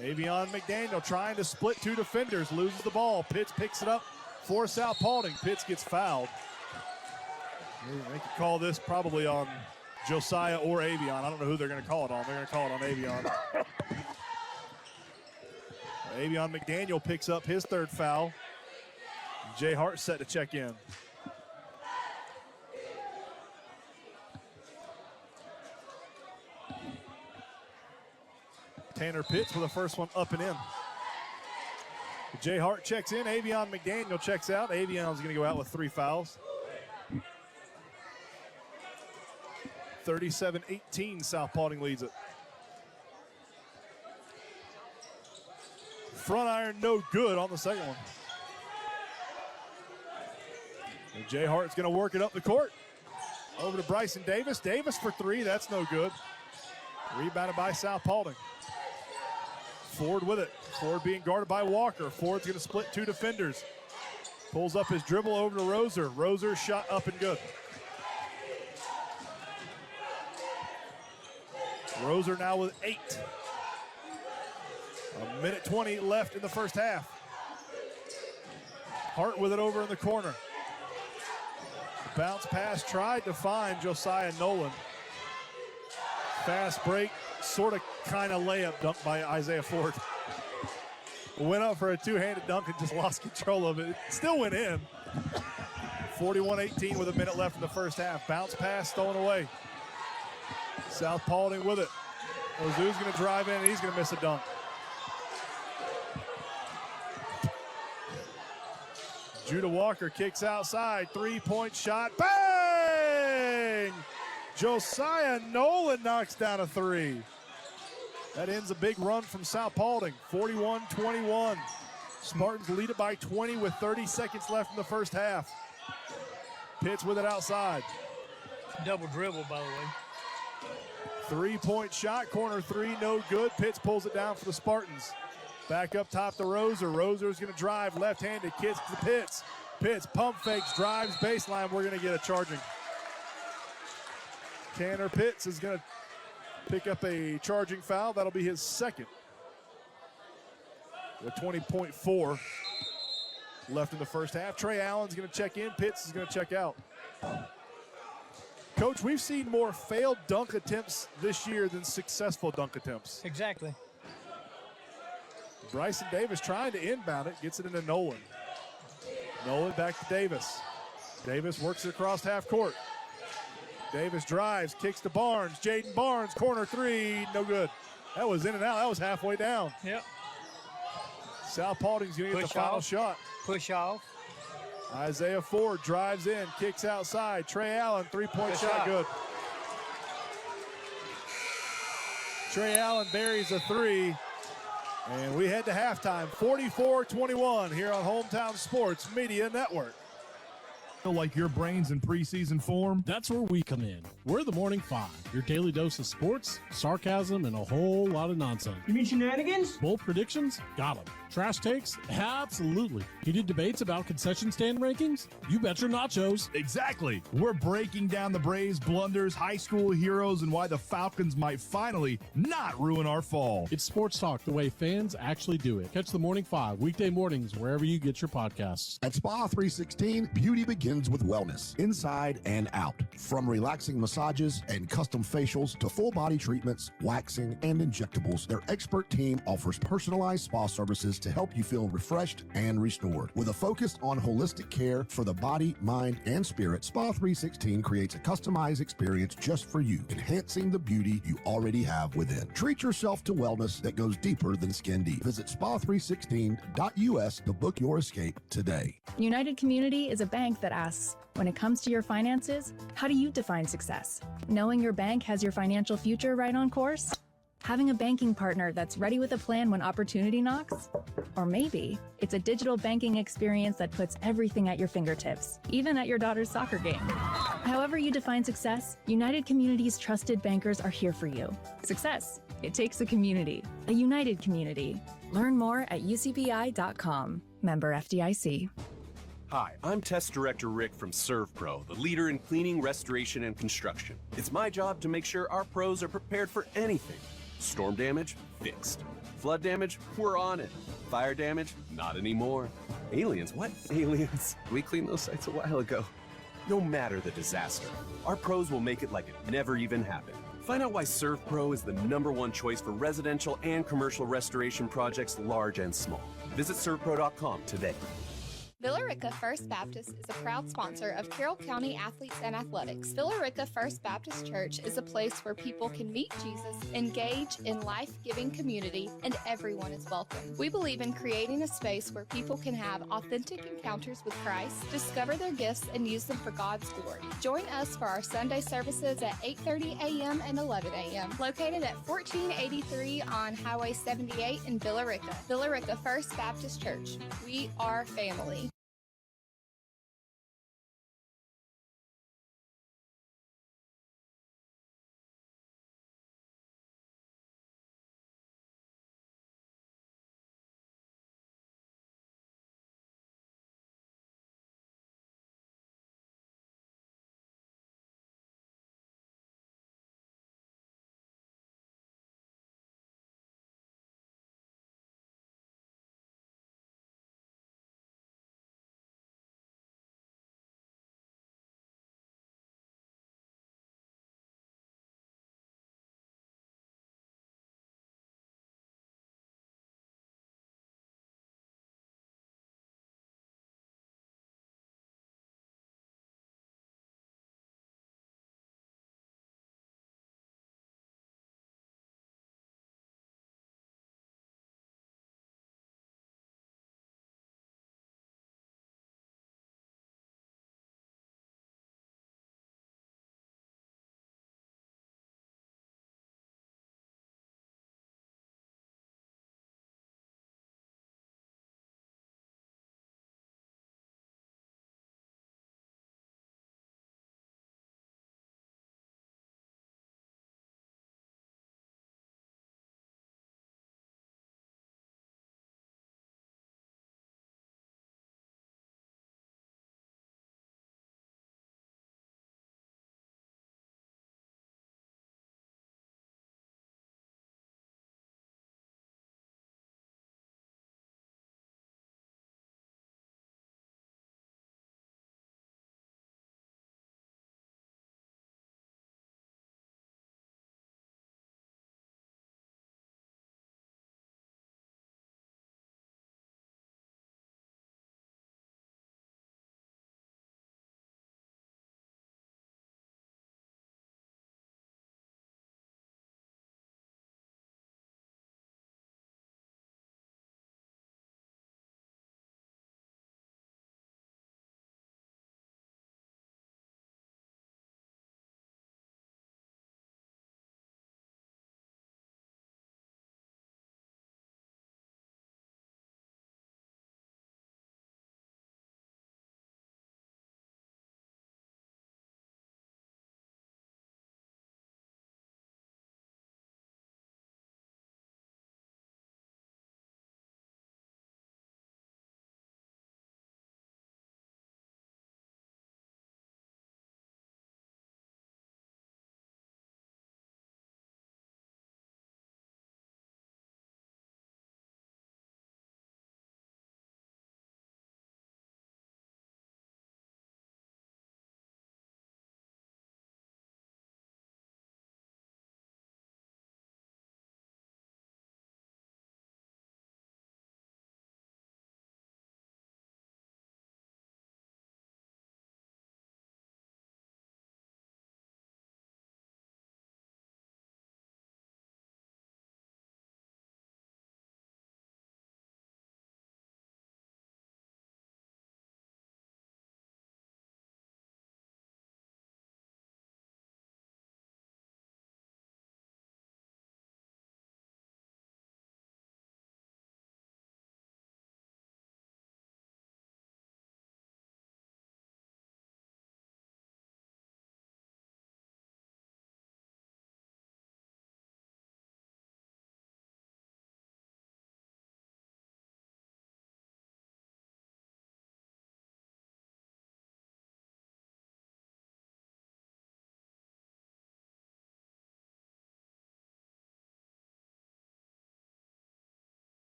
Avion McDaniel trying to split 2 defenders. Loses the ball. Pitts picks it up for South Paulding. Pitts gets fouled. They could call this probably on Josiah or Avion. I don't know who they're going to call it on. They're going to call it on Avion. Avion McDaniel picks up his 3rd foul. Jay Hart set to check in. Tanner Pitts with the first one up and in. Jay Hart checks in. Avion McDaniel checks out. Avion's going to go out with 3 fouls. 37-18, South Paulding leads it. Front iron, no good on the second one. And Jay Hart's going to work it up the court. Over to Bryson Davis. Davis for 3, that's no good. Rebounded by South Paulding. Ford with it. Ford being guarded by Walker. Ford's going to split 2 defenders. Pulls up his dribble over to Roser. Roser shot up and good. Roser now with 8. 1:20 left in the first half. Hart with it over in the corner. Bounce pass tried to find Josiah Nolan. Fast break, sort of kind of layup dunk by Isaiah Ford. Went up for a 2-handed dunk and just lost control of it. It still went in. 41-18 with 1 minute left in the first half. Bounce pass stolen away. South Paulding with it. Ozu's going to drive in, and he's going to miss a dunk. Judah Walker kicks outside. 3-point shot. Bang! Josiah Nolan knocks down a 3. That ends a big run from South Paulding. 41-21. Spartans lead it by 20 with 30 seconds left in the first half. Pitts with it outside. Double dribble, by the way. 3-point shot, corner 3, no good. Pitts pulls it down for the Spartans. Back up top to Roser. Roser's going to drive, left-handed, kicks to Pitts. Pitts pump fakes, drives baseline. We're going to get a charging. Tanner Pitts is going to pick up a charging foul. That'll be his 2nd. With 20.4 left in the first half. Trey Allen's going to check in. Pitts is going to check out. Coach, we've seen more failed dunk attempts this year than successful dunk attempts. Exactly. Bryson Davis trying to inbound it, gets it into Nolan. Nolan back to Davis. Davis works it across half court. Davis drives, kicks to Barnes. Jaden Barnes, corner three, no good. That was in and out. That was halfway down. Yep. South Paulding's going to get the final shot. Push off. Isaiah Ford drives in, kicks outside. Trey Allen, three-point shot, good. Trey Allen buries a three. And we head to halftime, 44-21 here on Hometown Sports Media Network. Feel like your brain's in preseason form? That's where we come in. We're the Morning Five, your daily dose of sports, sarcasm, and a whole lot of nonsense. You mean shenanigans? Bold predictions? Got them. Trash takes? Absolutely. Heated debates about concession stand rankings? You bet your nachos. Exactly. We're breaking down the Braves' blunders, high school heroes, and why the Falcons might finally not ruin our fall. It's sports talk the way fans actually do it. Catch the Morning Five weekday mornings wherever you get your podcasts. At Spa 316, beauty begins with wellness, inside and out. From relaxing massages and custom facials to full body treatments, waxing, and injectables, their expert team offers personalized spa services to help you feel refreshed and restored. With a focus on holistic care for the body, mind, and spirit, Spa 316 creates a customized experience just for you, enhancing the beauty you already have within. Treat yourself to wellness that goes deeper than skin deep. Visit spa316.us to book your escape today. United Community is a bank that asks, when it comes to your finances, how do you define success? Knowing your bank has your financial future right on course? Having a banking partner that's ready with a plan when opportunity knocks? Or maybe it's a digital banking experience that puts everything at your fingertips, even at your daughter's soccer game. However you define success, United Community's trusted bankers are here for you. Success, it takes a community, a united community. Learn more at ucbi.com. Member FDIC. Hi, I'm Test Director Rick from ServPro, the leader in cleaning, restoration, and construction. It's my job to make sure our pros are prepared for anything. Storm damage? Fixed. Flood damage? We're on it. Fire damage? Not anymore. Aliens? What? Aliens? We cleaned those sites a while ago. No matter the disaster, our pros will make it like it never even happened. Find out why ServPro is the #1 choice for residential and commercial restoration projects large and small. Visit servpro.com today. Villa Rica First Baptist is a proud sponsor of Carroll County Athletes and Athletics. Villa Rica First Baptist Church is a place where people can meet Jesus, engage in life-giving community, and everyone is welcome. We believe in creating a space where people can have authentic encounters with Christ, discover their gifts, and use them for God's glory. Join us for our Sunday services at 8:30 a.m. and 11 a.m. located at 1483 on Highway 78 in Villa Rica. Villa Rica First Baptist Church. We are family.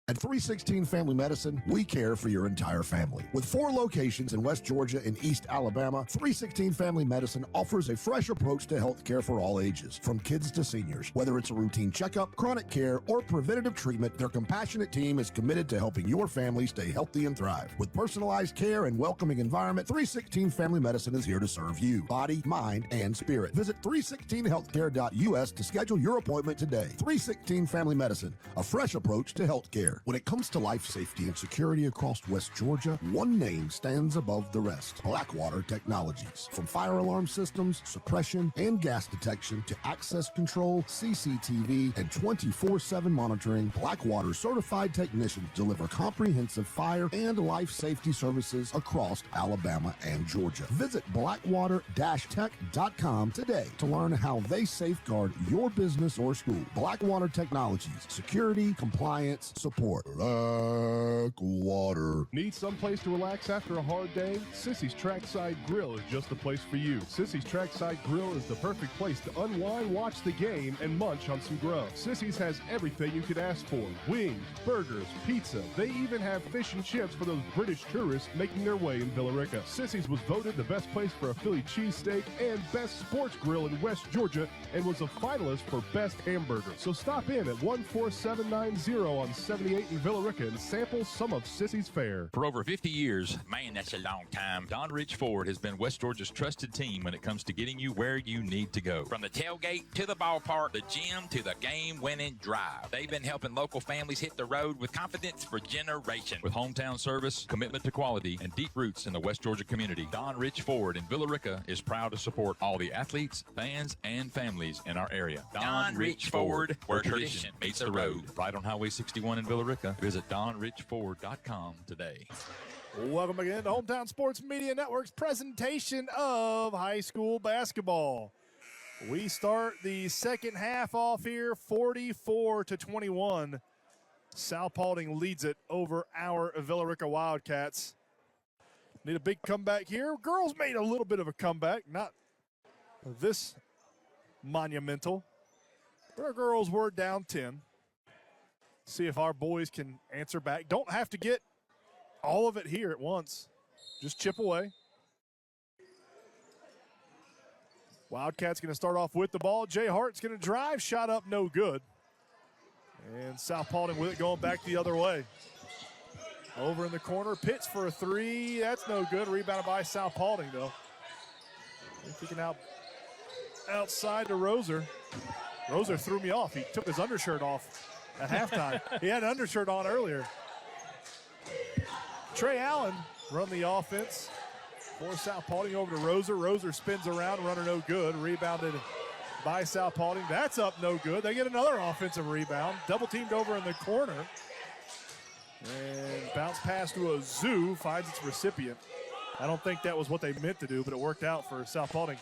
At 316 Family Medicine, we care for your entire family. With 4 locations in West Georgia and East Alabama, 316 Family Medicine offers a fresh approach to health care for all ages, from kids to seniors. Whether it's a routine checkup, chronic care, or preventative treatment, their compassionate team is committed to helping your family stay healthy and thrive. With personalized care and welcoming environment, 316 Family Medicine is here to serve you, body, mind, and spirit. Visit 316healthcare.us to schedule your appointment today. 316 Family Medicine, a fresh approach to health care. When it comes to life safety and security across West Georgia, one name stands above the rest: Blackwater Technologies. From fire alarm systems, suppression, and gas detection to access control, CCTV, and 24/7 monitoring, Blackwater certified technicians deliver comprehensive fire and life safety services across Alabama and Georgia. Visit blackwater-tech.com today to learn how they safeguard your business or school. Blackwater Technologies, security, compliance, support. Blackwater. Need someplace to relax after a hard day? Sissy's Trackside Grill is just the place for you. Sissy's Trackside Grill is the perfect place to unwind, watch the game, and munch on some grub. Sissy's has everything you could ask for: wings, burgers, pizza. They even have fish and chips for those British tourists making their way in Villa Rica. Sissy's was voted the best place for a Philly cheesesteak and best sports grill in West Georgia, and was a finalist for best hamburger. So stop in at 14790 on 78 in Villa Rica and sample some of Sissy's fare. For over 50 years, man, that's a long time, Don Rich Ford has been West Georgia's trusted team when it comes to getting you where you need to go. From the tailgate to the ballpark, the gym to the game-winning drive, they've been helping local families hit the road with confidence for generations. With hometown service, commitment to quality, and deep roots in the West Georgia community, Don Rich Ford in Villa Rica is proud to support all the athletes, fans, and families in our area. Don Rich Ford, where tradition meets the road. Right on Highway 61 in Villa Rica. Visit DonRichFord.com today. Welcome again to Hometown Sports Media Network's presentation of high school basketball. We start the second half off here, 44-21. South Paulding leads it over our Villa Rica Wildcats. Need a big comeback here. Girls made a little bit of a comeback, not this monumental, but our girls were down 10. See if our boys can answer back. Don't have to get all of it here at once. Just chip away. Wildcats going to start off with the ball. Jay Hart's going to drive. Shot up, no good. And South Paulding with it going back the other way. Over in the corner, Pitts for a three. That's no good. Rebounded by South Paulding, though. Kicking out outside to Roser. Roser threw me off. He took his undershirt off at halftime. He had an undershirt on earlier. Trey Allen run the offense for South Paulding over to Roser. Roser spins around, runner no good. Rebounded by South Paulding. That's up no good. They get another offensive rebound. Double teamed over in the corner. And bounce pass to a Zoo, finds its recipient. I don't think that was what they meant to do, but it worked out for South Paulding.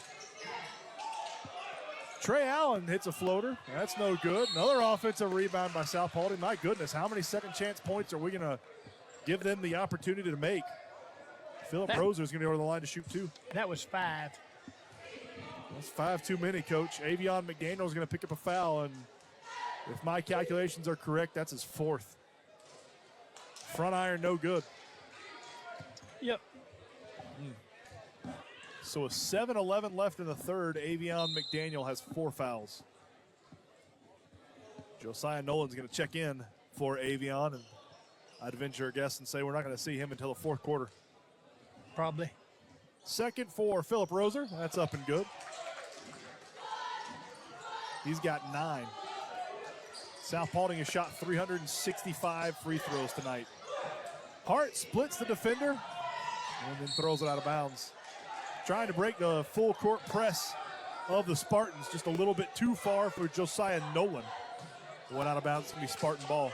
Trey Allen hits a floater. That's no good. Another offensive rebound by South Paulding. My goodness, how many second chance points are we going to give them the opportunity to make? Philip Roser is going to go to the line to shoot two. That was 5. That's 5 too many, Coach. Avion McDaniel is going to pick up a foul, and if my calculations are correct, that's his 4th. Front iron, no good. Yep. So with 7:11 left in the third, Avion McDaniel has 4 fouls. Josiah Nolan's going to check in for Avion, and I'd venture a guess and say we're not going to see him until the fourth quarter. Probably. Second for Philip Roser. That's up and good. He's got 9. South Paulding has shot 365 free throws tonight. Hart splits the defender and then throws it out of bounds. Trying to break the full court press of the Spartans, just a little bit too far for Josiah Nolan. It went out of bounds. It's going to be Spartan ball.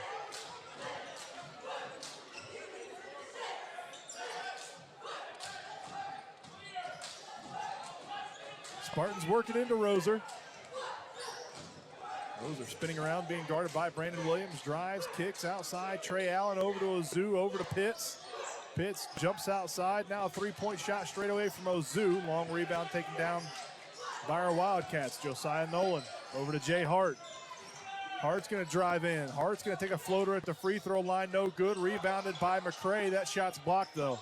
Spartans working into Roser. Roser spinning around, being guarded by Brandon Williams. Drives, kicks outside. Trey Allen over to Ozu, over to Pitts. Pitts jumps outside. Now a three-point shot straight away from Ozu. Long rebound taken down by our Wildcats. Josiah Nolan over to Jay Hart. Hart's going to drive in. Hart's going to take a floater at the free throw line. No good. Rebounded by McCray. That shot's blocked, though.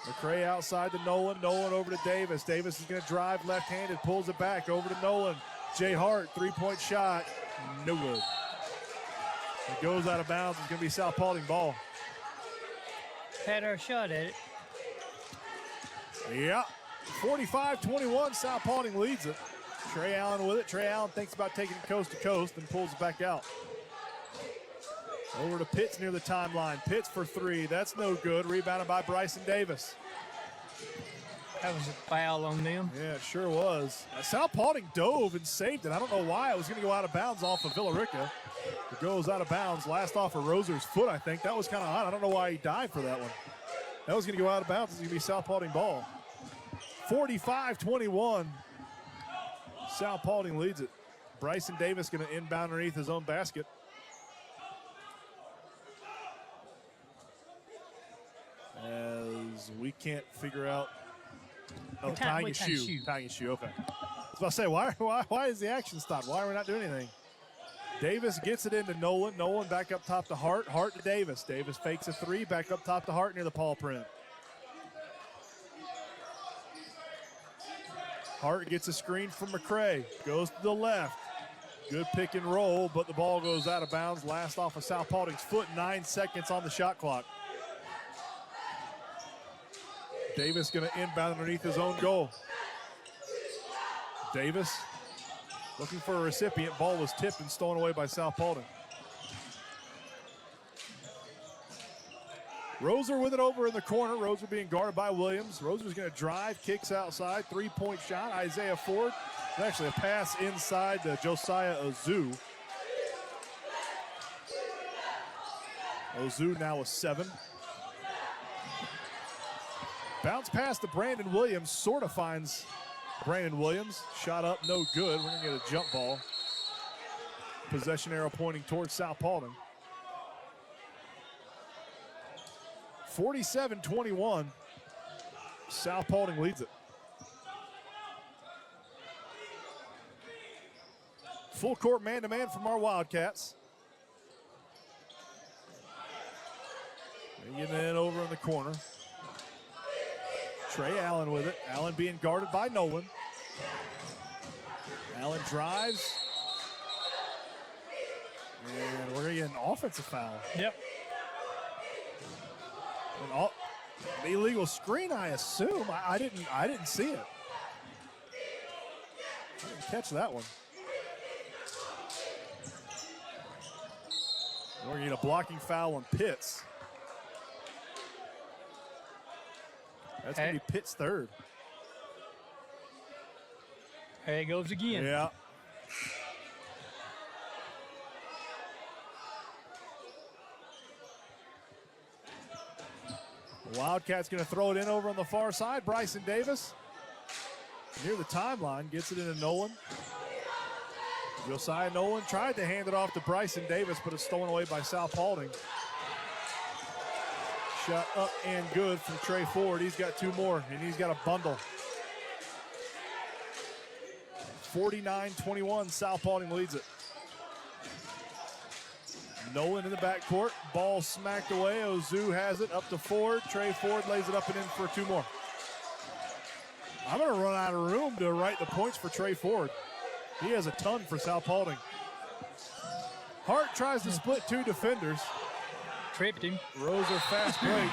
McCray outside to Nolan. Nolan over to Davis. Davis is going to drive left-handed. Pulls it back over to Nolan. Jay Hart, three-point shot. No good. It goes out of bounds. It's going to be South Paulding ball. Had our shot at it. Yeah. 45-21. South Paulding leads it. Trey Allen with it. Trey Allen thinks about taking it coast to coast and pulls it back out. Over to Pitts near the timeline. Pitts for three. That's no good. Rebounded by Bryson Davis. That was a foul on them. Yeah, it sure was. South Paulding dove and saved it. I don't know why. It was going to go out of bounds off of Villa Rica. It goes out of bounds. Last off of Roser's foot, I think. That was kind of odd. I don't know why he dived for that one. That was going to go out of bounds. It's going to be South Paulding ball. 45-21. South Paulding leads it. Bryson Davis going to inbound underneath his own basket. As we can't figure out. Oh, tying his shoe. Tying his shoe, okay. I was about to say, why is the action stopped? Why are we not doing anything? Davis gets it into Nolan. Nolan back up top to Hart. Hart to Davis. Davis fakes a three. Back up top to Hart near the paw print. Hart gets a screen from McCray. Goes to the left. Good pick and roll, but the ball goes out of bounds. Last off of South Paulding's foot. 9 seconds on the shot clock. Davis going to inbound underneath his own goal. Davis looking for a recipient. Ball was tipped and stolen away by South Paulding. Roser with it over in the corner. Roser being guarded by Williams. Roser's going to drive, kicks outside, three-point shot. Isaiah Ford. It's actually a pass inside to Josiah Ozu. Ozu now with 7. Bounce pass to Brandon Williams. Sort of finds Brandon Williams. Shot up, no good. We're going to get a jump ball. Possession arrow pointing towards South Paulding. 47-21. South Paulding leads it. Full court man-to-man from our Wildcats. They're getting it over in the corner. Trey Allen with it. Allen being guarded by Nolan. Allen drives. And we're going to get an offensive foul. Yep. An illegal screen, I assume. I didn't see it. I didn't catch that one. We're going to get a blocking foul on Pitts. That's going to be Pitt's third. There it goes again. Yeah. The Wildcats going to throw it in over on the far side. Bryson Davis near the timeline gets it into Nolan. Josiah Nolan tried to hand it off to Bryson Davis, but it's stolen away by South Paulding. Shot up and good from Trey Ford. He's got 2 more, and he's got a bundle. 49-21, South Paulding leads it. Nolan in the backcourt. Ball smacked away. Ozu has it up to Ford. Trey Ford lays it up and in for 2 more. I'm going to run out of room to write the points for Trey Ford. He has a ton for South Paulding. Hart tries to split 2 defenders. Tripped him. Roser fast break.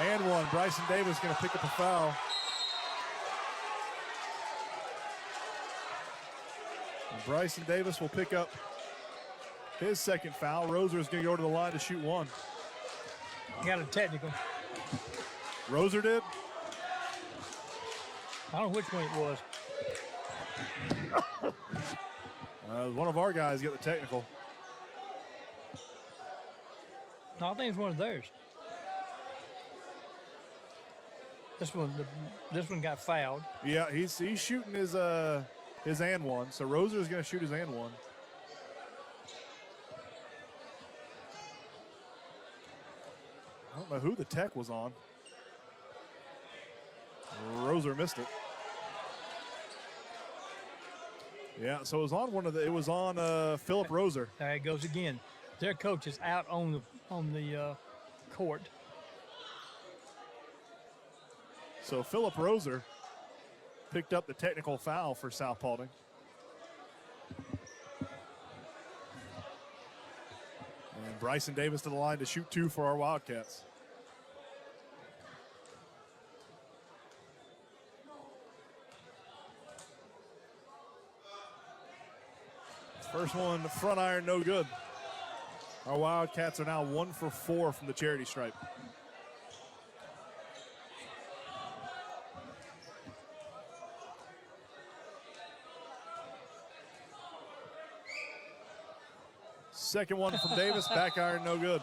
And 1. Bryson Davis going to pick up a foul. And Bryson Davis will pick up his second foul. Roser is going to go to the line to shoot 1. Got a technical. Roser did? I don't know which one it was. One of our guys got the technical. No, I think it's one of theirs. This one got fouled. Yeah, he's shooting his and 1. So Roser is going to shoot his and 1. I don't know who the tech was on. Roser missed it. Yeah, so it was on Philip Roser. There it goes again. Their coach is out on the court. So Philip Roser picked up the technical foul for South Paulding. And Bryson Davis to the line to shoot 2 for our Wildcats. First one, the front iron, no good. Our Wildcats are now 1 for 4 from the charity stripe. Second one from Davis, back iron, no good.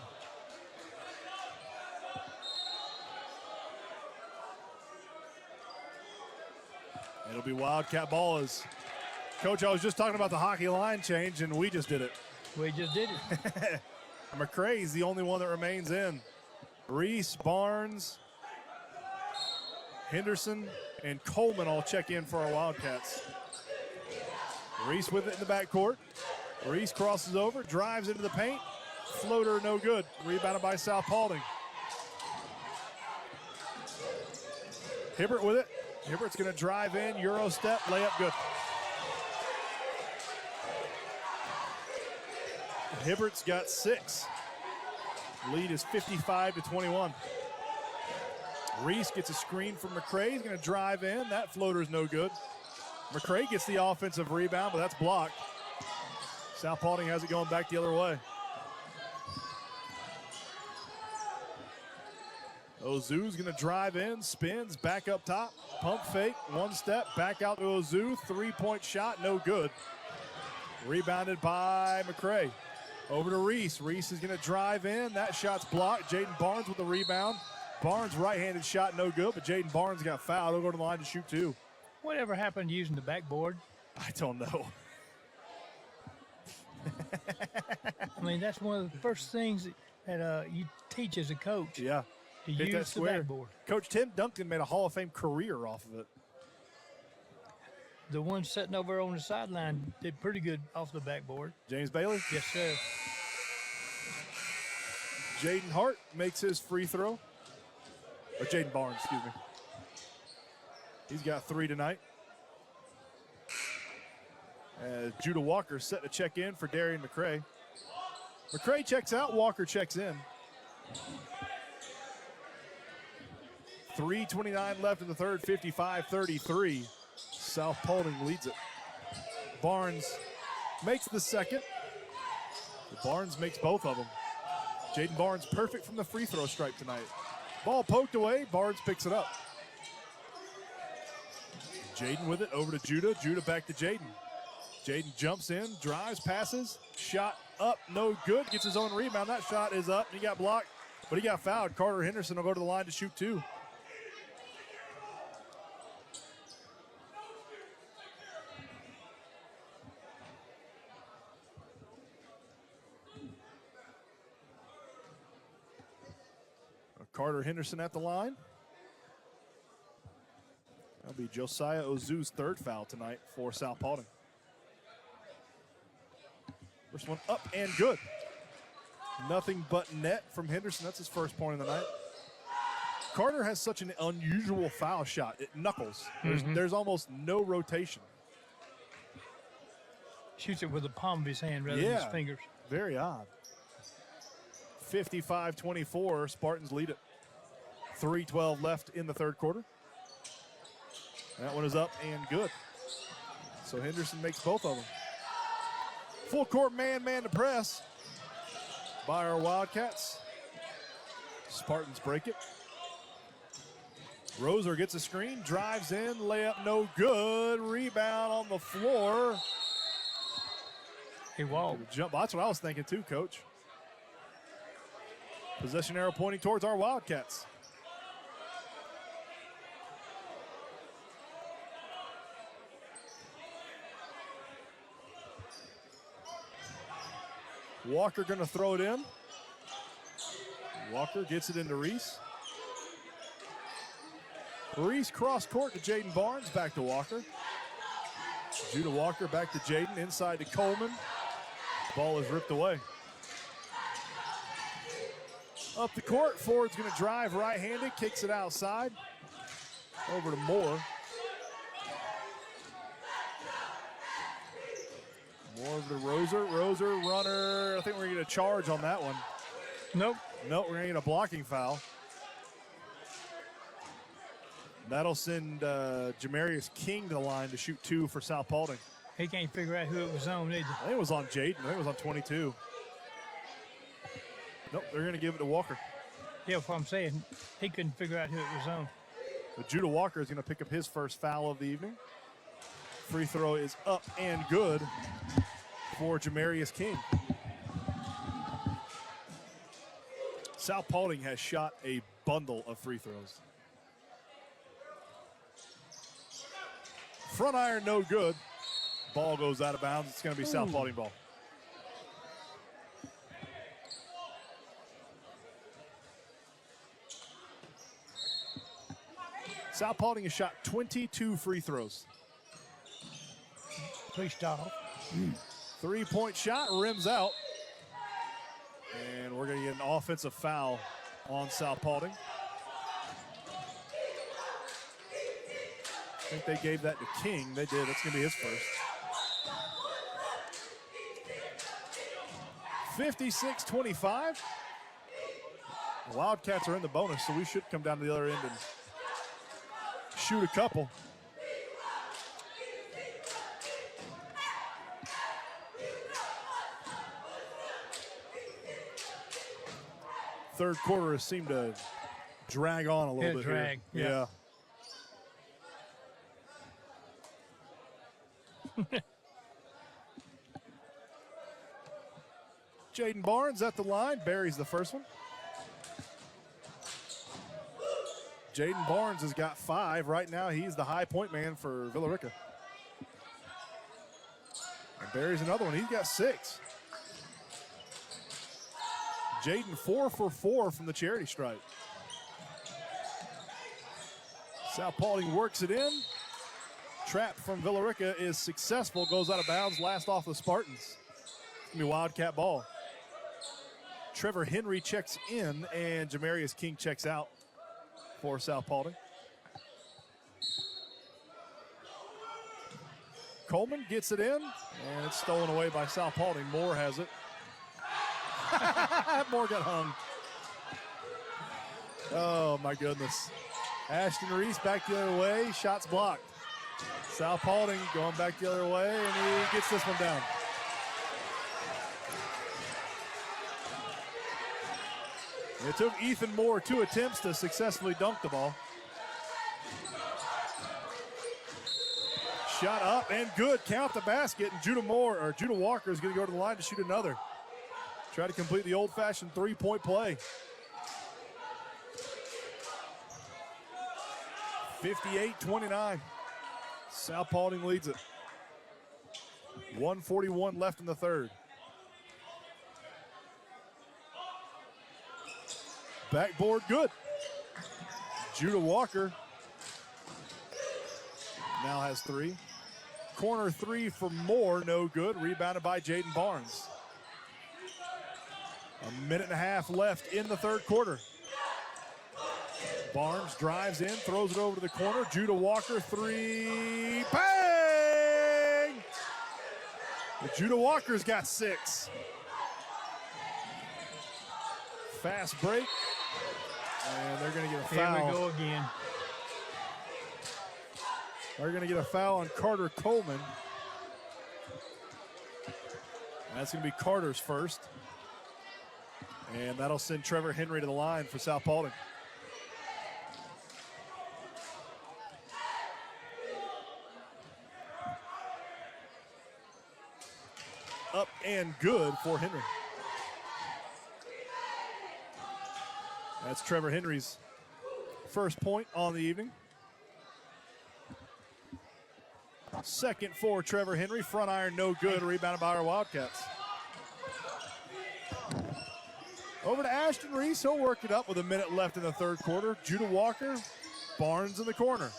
It'll be Wildcat ball as Coach, I was just talking about the hockey line change, and we just did it. We just did it. McCrae's the only one that remains in. Reese, Barnes, Henderson, and Coleman all check in for our Wildcats. Reese with it in the backcourt. Reese crosses over, drives into the paint. Floater, no good. Rebounded by South Paulding. Hibbert with it. Hibbert's going to drive in, Euro step, layup good. Hibbert's got 6. Lead is 55-21. Reese gets a screen from McCrae. He's going to drive in. That floater's no good. McCrae gets the offensive rebound, but that's blocked. South Paulding has it going back the other way. Ozu's going to drive in, spins, back up top, pump fake, 1 step, back out to Ozu. 3-point shot, no good. Rebounded by McCrae. Over to Reese. Reese is going to drive in. That shot's blocked. Jaden Barnes with the rebound. Barnes right-handed shot, no good, but Jaden Barnes got fouled. He'll go to the line to shoot 2. Whatever happened to using the backboard? I don't know. I mean, that's one of the first things that you teach as a coach. Yeah. To Hit use that the square. backboard. Coach Tim Duncan made a Hall of Fame career off of it. The one sitting over on the sideline did pretty good off the backboard. James Bailey? Yes, sir. Jaden Hart makes his free throw. Or Jaden Barnes, excuse me. He's got 3 tonight. Judah Walker set to check in for Darian McCrae. McCrae checks out, Walker checks in. 3:29 left in the third, 55-33. South Paulding leads it. Barnes makes the second. Barnes makes both of them. Jaden Barnes perfect from the free throw stripe tonight. Ball poked away, Barnes picks it up. Jaden with it, over to Judah. Judah back to Jaden. Jaden jumps in, drives, passes, shot up, no good. Gets his own rebound. That shot is up, and he got blocked, but he got fouled. Carter Henderson will go to the line to shoot 2. Carter Henderson at the line. That'll be Josiah Ozu's 3rd foul tonight for South Paulding. First one up and good. Nothing but net from Henderson. That's his first point of the night. Carter has such an unusual foul shot. It knuckles. There's almost no rotation. Shoots it with the palm of his hand rather than his fingers. Very odd. 55-24, Spartans lead it. 3:12 left in the third quarter. That one is up and good. So Henderson makes both of them. Full court man to press by our Wildcats. Spartans break it. Roser gets a screen, drives in, layup no good. Rebound on the floor. He walked. Jump. That's what I was thinking too, Coach. Possession arrow pointing towards our Wildcats. Walker going to throw it in. Walker gets it into Reese. Reese cross court to Jaden Barnes, back to Walker. Judah Walker back to Jaden, inside to Coleman. Ball is ripped away. Up the court, Ford's going to drive right-handed, kicks it outside. Over to Moore. Moore over to Roser. Roser, runner. I think we're going to get a charge on that one. Nope. Nope, we're going to get a blocking foul. That'll send Jamarius King to the line to shoot 2 for South Paulding. He can't figure out who it was on either. I think it was on Jaden. I think it was on 22. Nope, they're going to give it to Walker. Yeah, that's what I'm saying. He couldn't figure out who it was on. But Judah Walker is going to pick up his first foul of the evening. Free throw is up and good for Jamarius King. South Paulding has shot a bundle of free throws. Front iron, no good. Ball goes out of bounds. It's going to be South Paulding ball. South Paulding has shot 22 free throws. Please stop. 3-point shot, rims out. And we're going to get an offensive foul on South Paulding. I think they gave that to King. They did. That's going to be his first. 56-25. The Wildcats are in the bonus, so we should come down to the other end and shoot a couple. Third quarter has seemed to drag on a little bit drag, here. yeah. Jaden Barnes at the line, buries the first one. Jaden Barnes has got 5. Right now, he's the high point man for Villa Rica. And buries another one. He's got 6. Jaden 4 for 4 from the charity stripe. South Paulding works it in. Trap from Villa Rica is successful, goes out of bounds, last off the Spartans. It's gonna be Wildcat ball. Trevor Henry checks in and Jamarius King checks out for South Paulding. Coleman gets it in, and it's stolen away by South Paulding. Moore has it. Moore got hung. Oh, my goodness. Ashton Reese back the other way. Shots blocked. South Paulding going back the other way, and he gets this one down. It took Ethan Moore 2 attempts to successfully dunk the ball. Shot up and good. Count the basket, and Judah Walker is going to go to the line to shoot another. Try to complete the old-fashioned 3-point play. 58-29. South Paulding leads it. 1:41 left in the third. Backboard good. Judah Walker now has 3. Corner 3 for Moore, no good. Rebounded by Jaden Barnes. 1.5 minutes left in the third quarter. Barnes drives in, throws it over to the corner. Judah Walker, 3. Bang! But Judah Walker's got 6. Fast break. And they're going to get a foul. Here we go again. They're going to get a foul on Carter Coleman. That's going to be Carter's first. And that'll send Trevor Henry to the line for South Paulding. Up and good for Henry. That's Trevor Henry's first point on the evening. Second for Trevor Henry. Front iron, no good. Rebounded by our Wildcats. Over to Ashton Reese. He'll work it up with 1 minute left in the third quarter. Judah Walker, Barnes in the corner.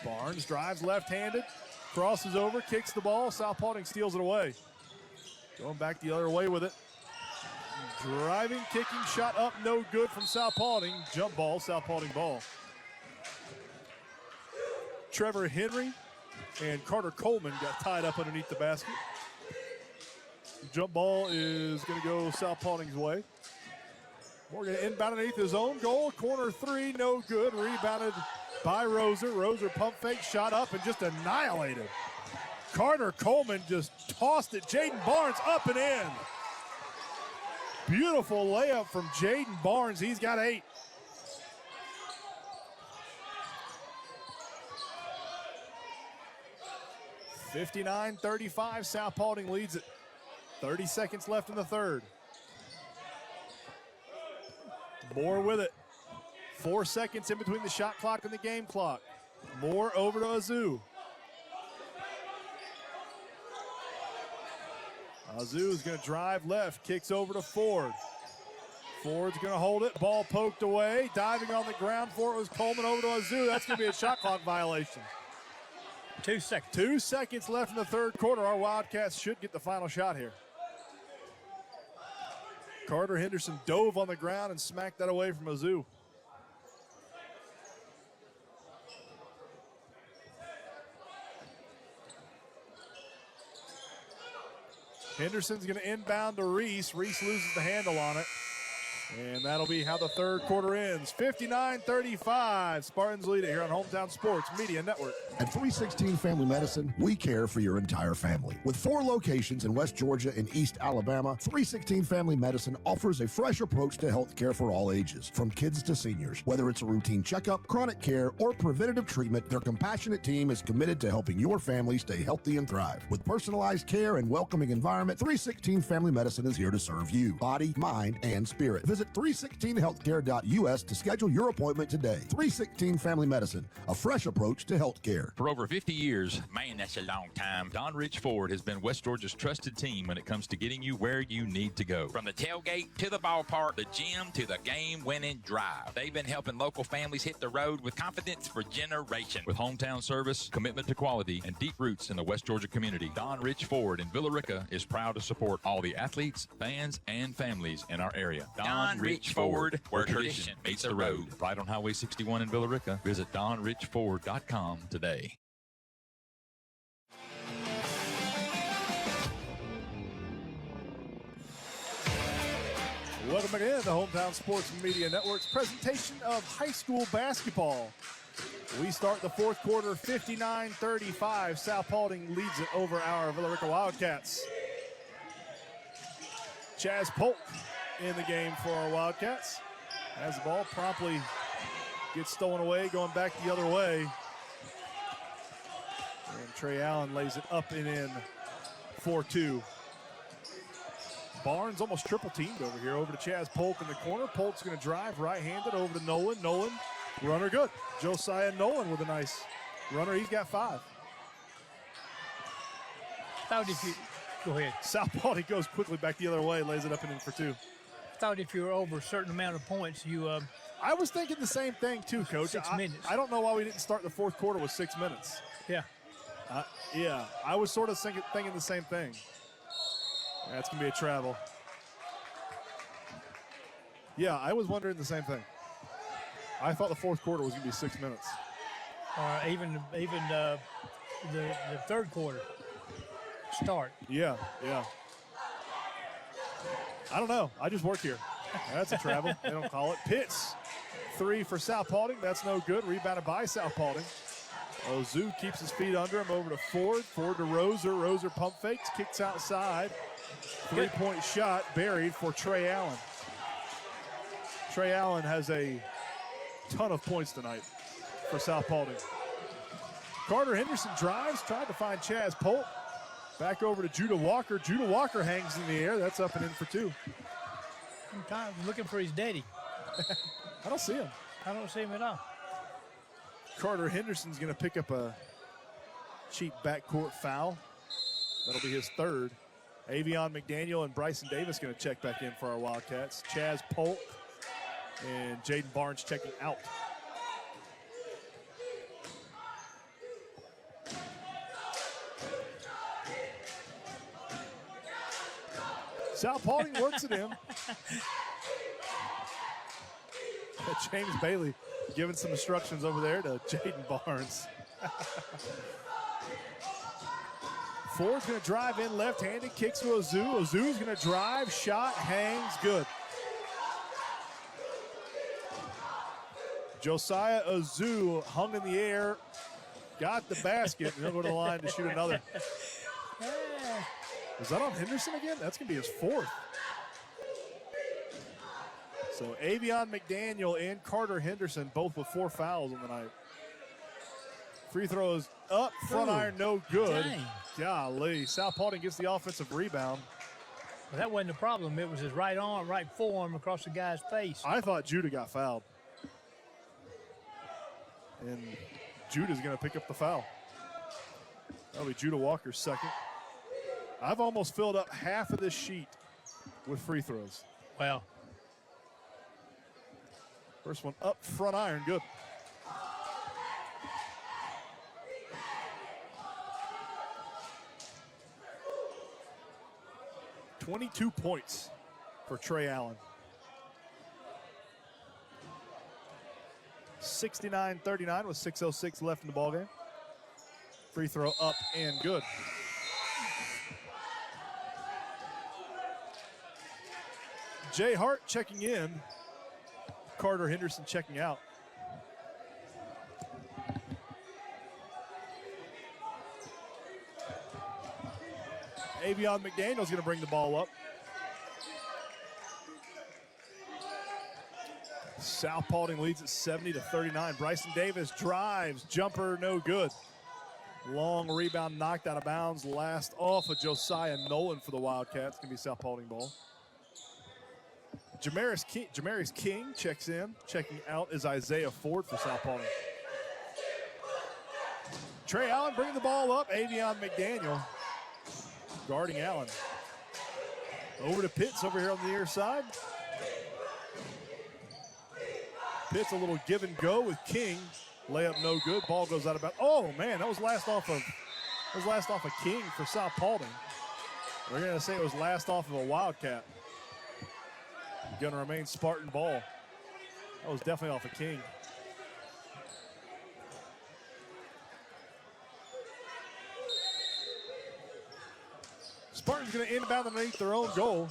Barnes drives left-handed, Crosses over, kicks the ball. South Paulding steals it away. Going back the other way with it. Driving, kicking, shot up, no good from South Paulding. Jump ball, South Paulding ball. Trevor Henry and Carter Coleman got tied up underneath the basket. Jump ball is going to go South Paulding's way. Morgan inbound underneath his own goal. Corner three, no good. Rebounded by Roser. Roser pump fake, shot up and just annihilated. Carter Coleman just tossed it. Jaden Barnes up and in. Beautiful layup from Jaden Barnes. He's got 8. (59-35). South Paulding leads it. 30 seconds left in the third. Moore with it. 4 seconds in between the shot clock and the game clock. Moore over to Azu. Azu is going to drive left, kicks over to Ford. Ford's going to hold it, ball poked away. Diving on the ground for it was Coleman over to Azu. That's going to be a shot clock violation. 2 seconds. 2 seconds left in the third quarter. Our Wildcats should get the final shot here. Carter Henderson dove on the ground and smacked that away from Azu. Henderson's going to inbound to Reese. Reese loses the handle on it. And that'll be how the third quarter ends. 59-35. Spartans lead it here on Hometown Sports Media Network. At 316 Family Medicine, we care for your entire family. With 4 locations in West Georgia and East Alabama, 316 Family Medicine offers a fresh approach to health care for all ages, from kids to seniors. Whether it's a routine checkup, chronic care, or preventative treatment, their compassionate team is committed to helping your family stay healthy and thrive. With personalized care and welcoming environment, 316 Family Medicine is here to serve you, body, mind, and spirit. Visit 316healthcare.us to schedule your appointment today. 316 Family Medicine, a fresh approach to health care. For over 50 years, man, that's a long time, Don Rich Ford has been West Georgia's trusted team when it comes to getting you where you need to go. From the tailgate to the ballpark, the gym to the game-winning drive. They've been helping local families hit the road with confidence for generations. With hometown service, commitment to quality, and deep roots in the West Georgia community, Don Rich Ford in Villa Rica is proud to support all the athletes, fans, and families in our area. Don Rich Ford, where tradition meets the road. Right on Highway 61 in Villa Rica. Visit DonRichFord.com today. Welcome again to Hometown Sports Media Network's presentation of high school basketball. We start the fourth quarter 59-35. South Paulding leads it over our Villa Rica Wildcats. Chaz Polk in the game for our Wildcats. As the ball promptly gets stolen away, going back the other way. And Trey Allen lays it up and in 4-2. Barnes almost triple teamed over here, over to Chaz Polk in the corner. Polk's going to drive right-handed over to Nolan. Nolan, runner good. Josiah Nolan with a nice runner. He's got 5. Thought if you go ahead. South Paulding goes quickly back the other way, lays it up and in for 2. Thought if you were over a certain amount of points, you I was thinking the same thing too, Coach. 6 minutes. I don't know why we didn't start the fourth quarter with 6 minutes. Yeah. Yeah, I was sort of thinking the same thing. That's going to be a travel. Yeah, I was wondering the same thing. I thought the fourth quarter was going to be 6 minutes. Even the third quarter start. Yeah. I don't know. I just work here. That's a travel. They don't call it. Pitts, 3 for South Paulding. That's no good. Rebounded by South Paulding. Ozu keeps his feet under him over to Ford. Ford to Roser. Roser pump fakes, kicks outside. 3-point shot buried for Trey Allen. Trey Allen has a ton of points tonight for South Paulding. Carter Henderson drives, tried to find Chaz Polk. Back over to Judah Walker. Judah Walker hangs in the air. That's up and in for 2. I'm kind of looking for his daddy. I don't see him. I don't see him at all. Carter Henderson's going to pick up a cheap backcourt foul. That'll be his 3rd. Avion McDaniel and Bryson Davis going to check back in for our Wildcats. Chaz Polk and Jaden Barnes checking out. South Paulding works it in. James Bailey giving some instructions over there to Jaden Barnes. Ford's going to drive in left-handed, kicks to Ozu. Ozu's going to drive, shot, hangs, good. Josiah Ozu hung in the air, got the basket, and he'll go to the line to shoot another. Is that on Henderson again? That's going to be his fourth. So Avion McDaniel and Carter Henderson both with 4 fouls on the night. Free throws up, front iron, no good. Dang. Golly, South Paulding gets the offensive rebound. Well, that wasn't the problem. It was his right arm, right forearm across the guy's face. I thought Judah got fouled. And Judah's going to pick up the foul. That'll be Judah Walker's second. I've almost filled up half of this sheet with free throws. Well, first one up, front iron, good. $22 points for Trey Allen. 69-39 with 6:06 left in the ballgame. Free throw up and good. Jay Hart checking in. Carter Henderson checking out. Avion McDaniel's going to bring the ball up. South Paulding leads at 70-39. Bryson Davis drives, jumper, no good. Long rebound knocked out of bounds. Last off of Josiah Nolan for the Wildcats. Going to be South Paulding ball. Jamaris King checks in. Checking out is Isaiah Ford for South Paulding. Trey Allen bringing the ball up. Avion McDaniel guarding Allen. Over to Pitts over here on the near side. Pitts a little give and go with King. Layup no good. Ball goes out of bounds. Oh man, that was last off of King for South Paulding. We're gonna say it was last off of a Wildcat. Gonna remain Spartan ball. That was definitely off of King. Spartan's gonna inbound underneath their own goal.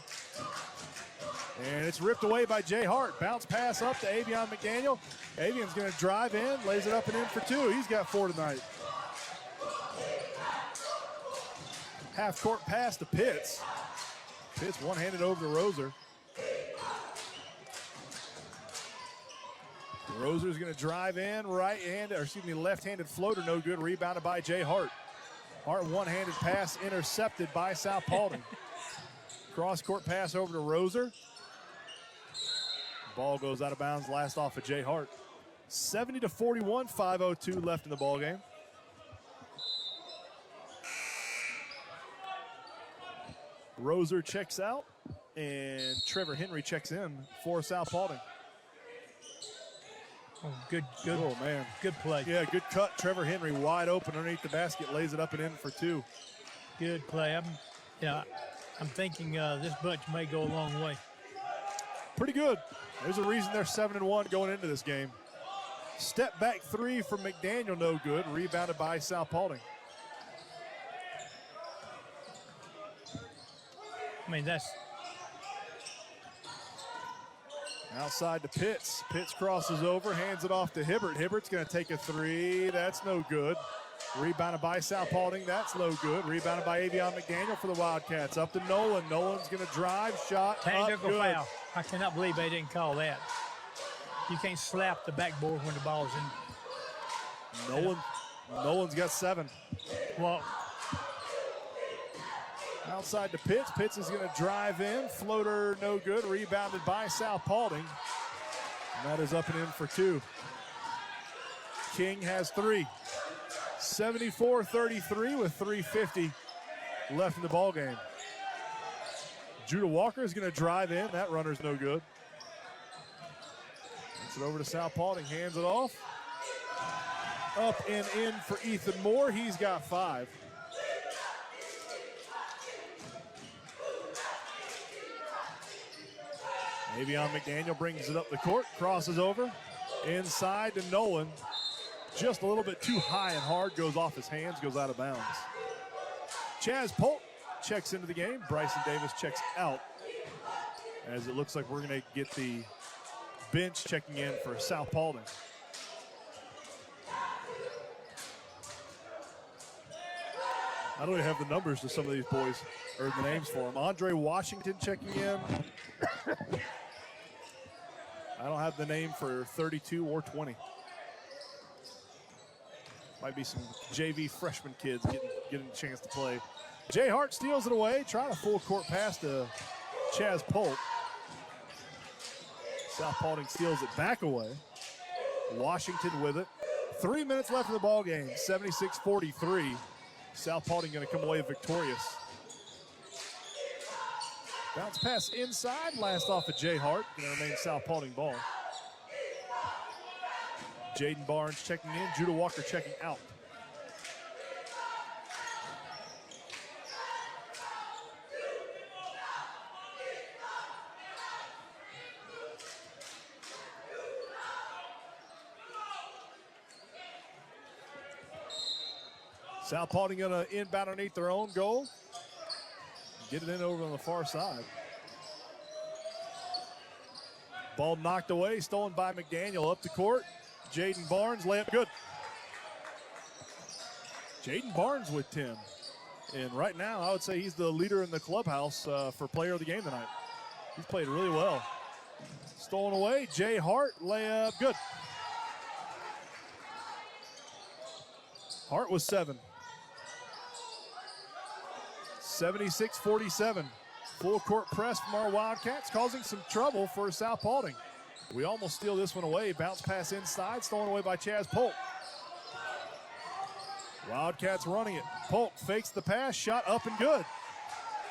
And it's ripped away by Jay Hart. Bounce pass up to Avion McDaniel. Avion's going to drive in, lays it up and in for 2. He's got 4 tonight. Half court pass to Pitts. Pitts one-handed over to Roser. Roser's going to drive in, left-handed floater, no good. Rebounded by Jay Hart. Hart one-handed pass intercepted by South Paulding. Cross-court pass over to Roser. Ball goes out of bounds, last off of Jay Hart. 70-41, 5:02 left in the ball game. Roser checks out, and Trevor Henry checks in for South Paulding. Oh, good. Oh, man. Good play. Yeah, good cut. Trevor Henry wide open underneath the basket, lays it up and in for 2. Good play. I'm thinking this bunch may go a long way. Pretty good. There's a reason they're 7-1 going into this game. Step back 3 from McDaniel, no good. Rebounded by South Paulding. I mean, that's... Outside to Pitts. Pitts crosses over, hands it off to Hibbert. Hibbert's going to take a 3. That's no good. Rebounded by South Paulding. That's no good. Rebounded by Avion McDaniel for the Wildcats. Up to Nolan. Nolan's going to drive. Shot. Technical good. foul. I cannot believe they didn't call that. You can't slap the backboard when the ball's in. Nolan's got 7. Well, outside to Pitts. Pitts is going to drive in. Floater, no good. Rebounded by South Paulding. And that is up and in for 2. King has 3. 74-33 with 3:50 left in the ball game. Judah Walker is going to drive in. That runner's no good. Gets it over to South Paulding. Hands it off. Up and in for Ethan Moore. He's got 5. Avion McDaniel brings it up the court, crosses over, inside to Nolan. Just a little bit too high and hard, goes off his hands, goes out of bounds. Chaz Polk checks into the game. Bryson Davis checks out, as it looks like we're going to get the bench checking in for South Paulding. I don't even have the numbers to some of these boys, or the names for them. Andre Washington checking in. I don't have the name for 32 or 20. Might be some JV freshman kids getting a chance to play. Jay Hart steals it away, trying a full court pass to Chaz Polk. South Paulding steals it back away. Washington with it. 3 minutes left in the ball game, 76-43. South Paulding going to come away victorious. Bounce pass inside, last off of Jay Hart. Going to remain South Paulding ball. Jaden Barnes checking in, Judah Walker checking out. South Paulding going to inbound underneath their own goal. Get it in over on the far side. Ball knocked away, stolen by McDaniel. Up the court, Jaden Barnes, layup good. Jaden Barnes with 10. And right now, I would say he's the leader in the clubhouse for player of the game tonight. He's played really well. Stolen away, Jay Hart, layup good. Hart was 7. 76-47. Full court press from our Wildcats, causing some trouble for South Paulding. We almost steal this one away. Bounce pass inside, stolen away by Chaz Polk. Wildcats running it. Polk fakes the pass, shot up and good.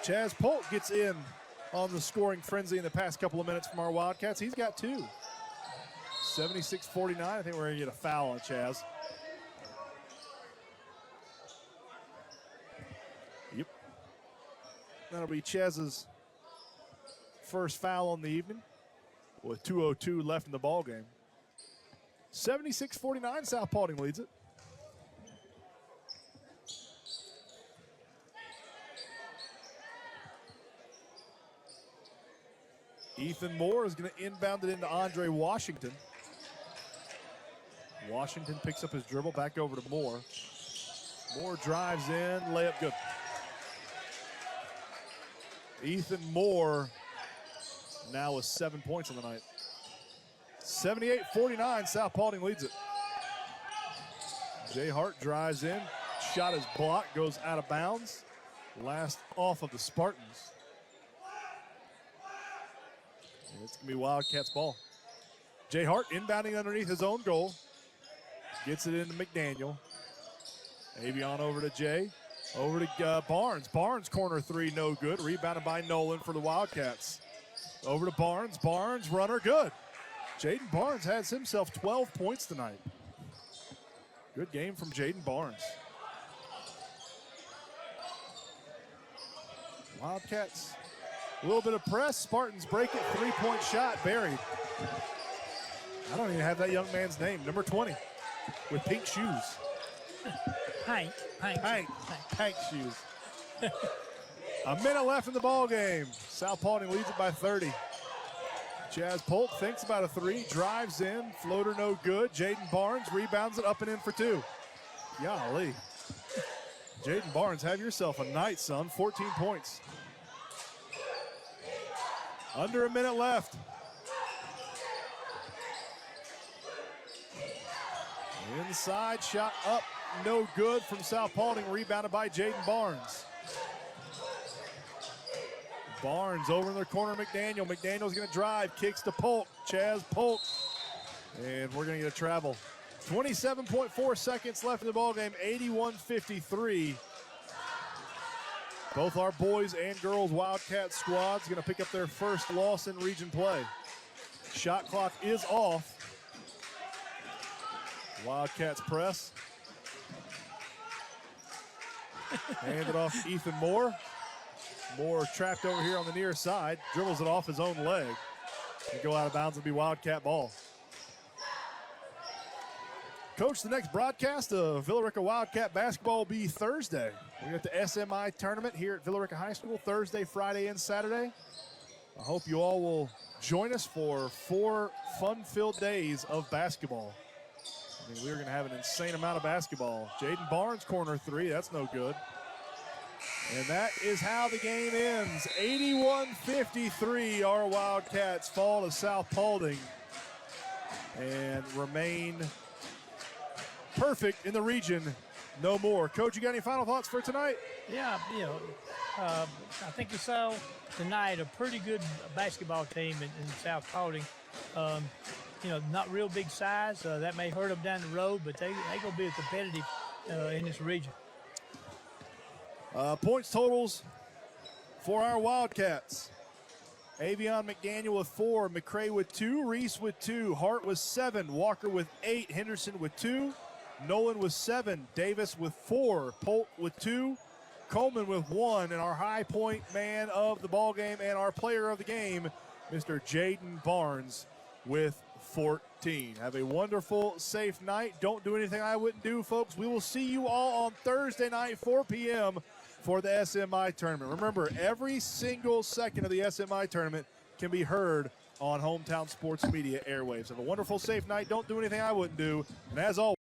Chaz Polk gets in on the scoring frenzy in the past couple of minutes from our Wildcats. He's got 2. 76-49. I think we're going to get a foul on Chaz. Yep. That'll be Chaz's first foul on the evening with 2:02 left in the ball game. 76-49, South Paulding leads it. Ethan Moore is going to inbound it into Andre Washington. Washington picks up his dribble, back over to Moore. Moore drives in, layup good. Ethan Moore now with 7 points on the night. 78-49, South Paulding leads it. Jay Hart drives in, shot is blocked, goes out of bounds. Last off of the Spartans. And it's going to be Wildcats ball. Jay Hart inbounding underneath his own goal. Gets it into McDaniel. Avion over to Jay. Over to Barnes. Barnes corner 3, no good. Rebounded by Nolan for the Wildcats. Over to Barnes. Barnes, runner, good. Jaden Barnes has himself 12 points tonight. Good game from Jaden Barnes. Wildcats, a little bit of press. Spartans break it, 3-point shot, buried. I don't even have that young man's name, number 20, with pink shoes. Hank shoes. A minute left in the ball game. South Paulding leads it by 30. Chaz Polk thinks about a 3, drives in, floater no good. Jaden Barnes rebounds it up and in for 2. Golly. Jaden Barnes, have yourself a night, son. 14 points. Under a minute left. Inside shot up, no good from South Paulding, rebounded by Jaden Barnes. Barnes over in the corner, McDaniel. McDaniel's going to drive, kicks to Polk. Chaz Polk, and we're going to get a travel. 27.4 seconds left in the ballgame, 81-53. Both our boys and girls Wildcat squads going to pick up their first loss in region play. Shot clock is off. Wildcats press. Hand it off to Ethan Moore. Moore trapped over here on the near side. Dribbles it off his own leg. They go out of bounds and be Wildcat ball. Coach, the next broadcast of Villa Rica Wildcat basketball will be Thursday. We got the SMI tournament here at Villa Rica High School Thursday, Friday, and Saturday. I hope you all will join us for 4 fun-filled days of basketball. I mean, we're going to have an insane amount of basketball. Jaden Barnes, corner 3. That's no good. And that is how the game ends. 81-53, our Wildcats fall to South Paulding and remain perfect in the region no more. Coach, you got any final thoughts for tonight? Yeah, I think you saw tonight a pretty good basketball team in South Paulding. Not real big size. That may hurt them down the road, but they going to be competitive in this region. Points totals for our Wildcats. Avion McDaniel with 4, McCray with 2, Reese with 2, Hart with 7, Walker with 8, Henderson with 2, Nolan with 7, Davis with 4, Polk with 2, Coleman with 1, and our high point man of the ball game and our player of the game, Mr. Jaden Barnes with 14. Have a wonderful, safe night. Don't do anything I wouldn't do, folks. We will see you all on Thursday night, 4 p.m. for the SMI tournament. Remember, every single second of the SMI tournament can be heard on Hometown Sports Media airwaves. Have a wonderful, safe night. Don't do anything I wouldn't do. And as always,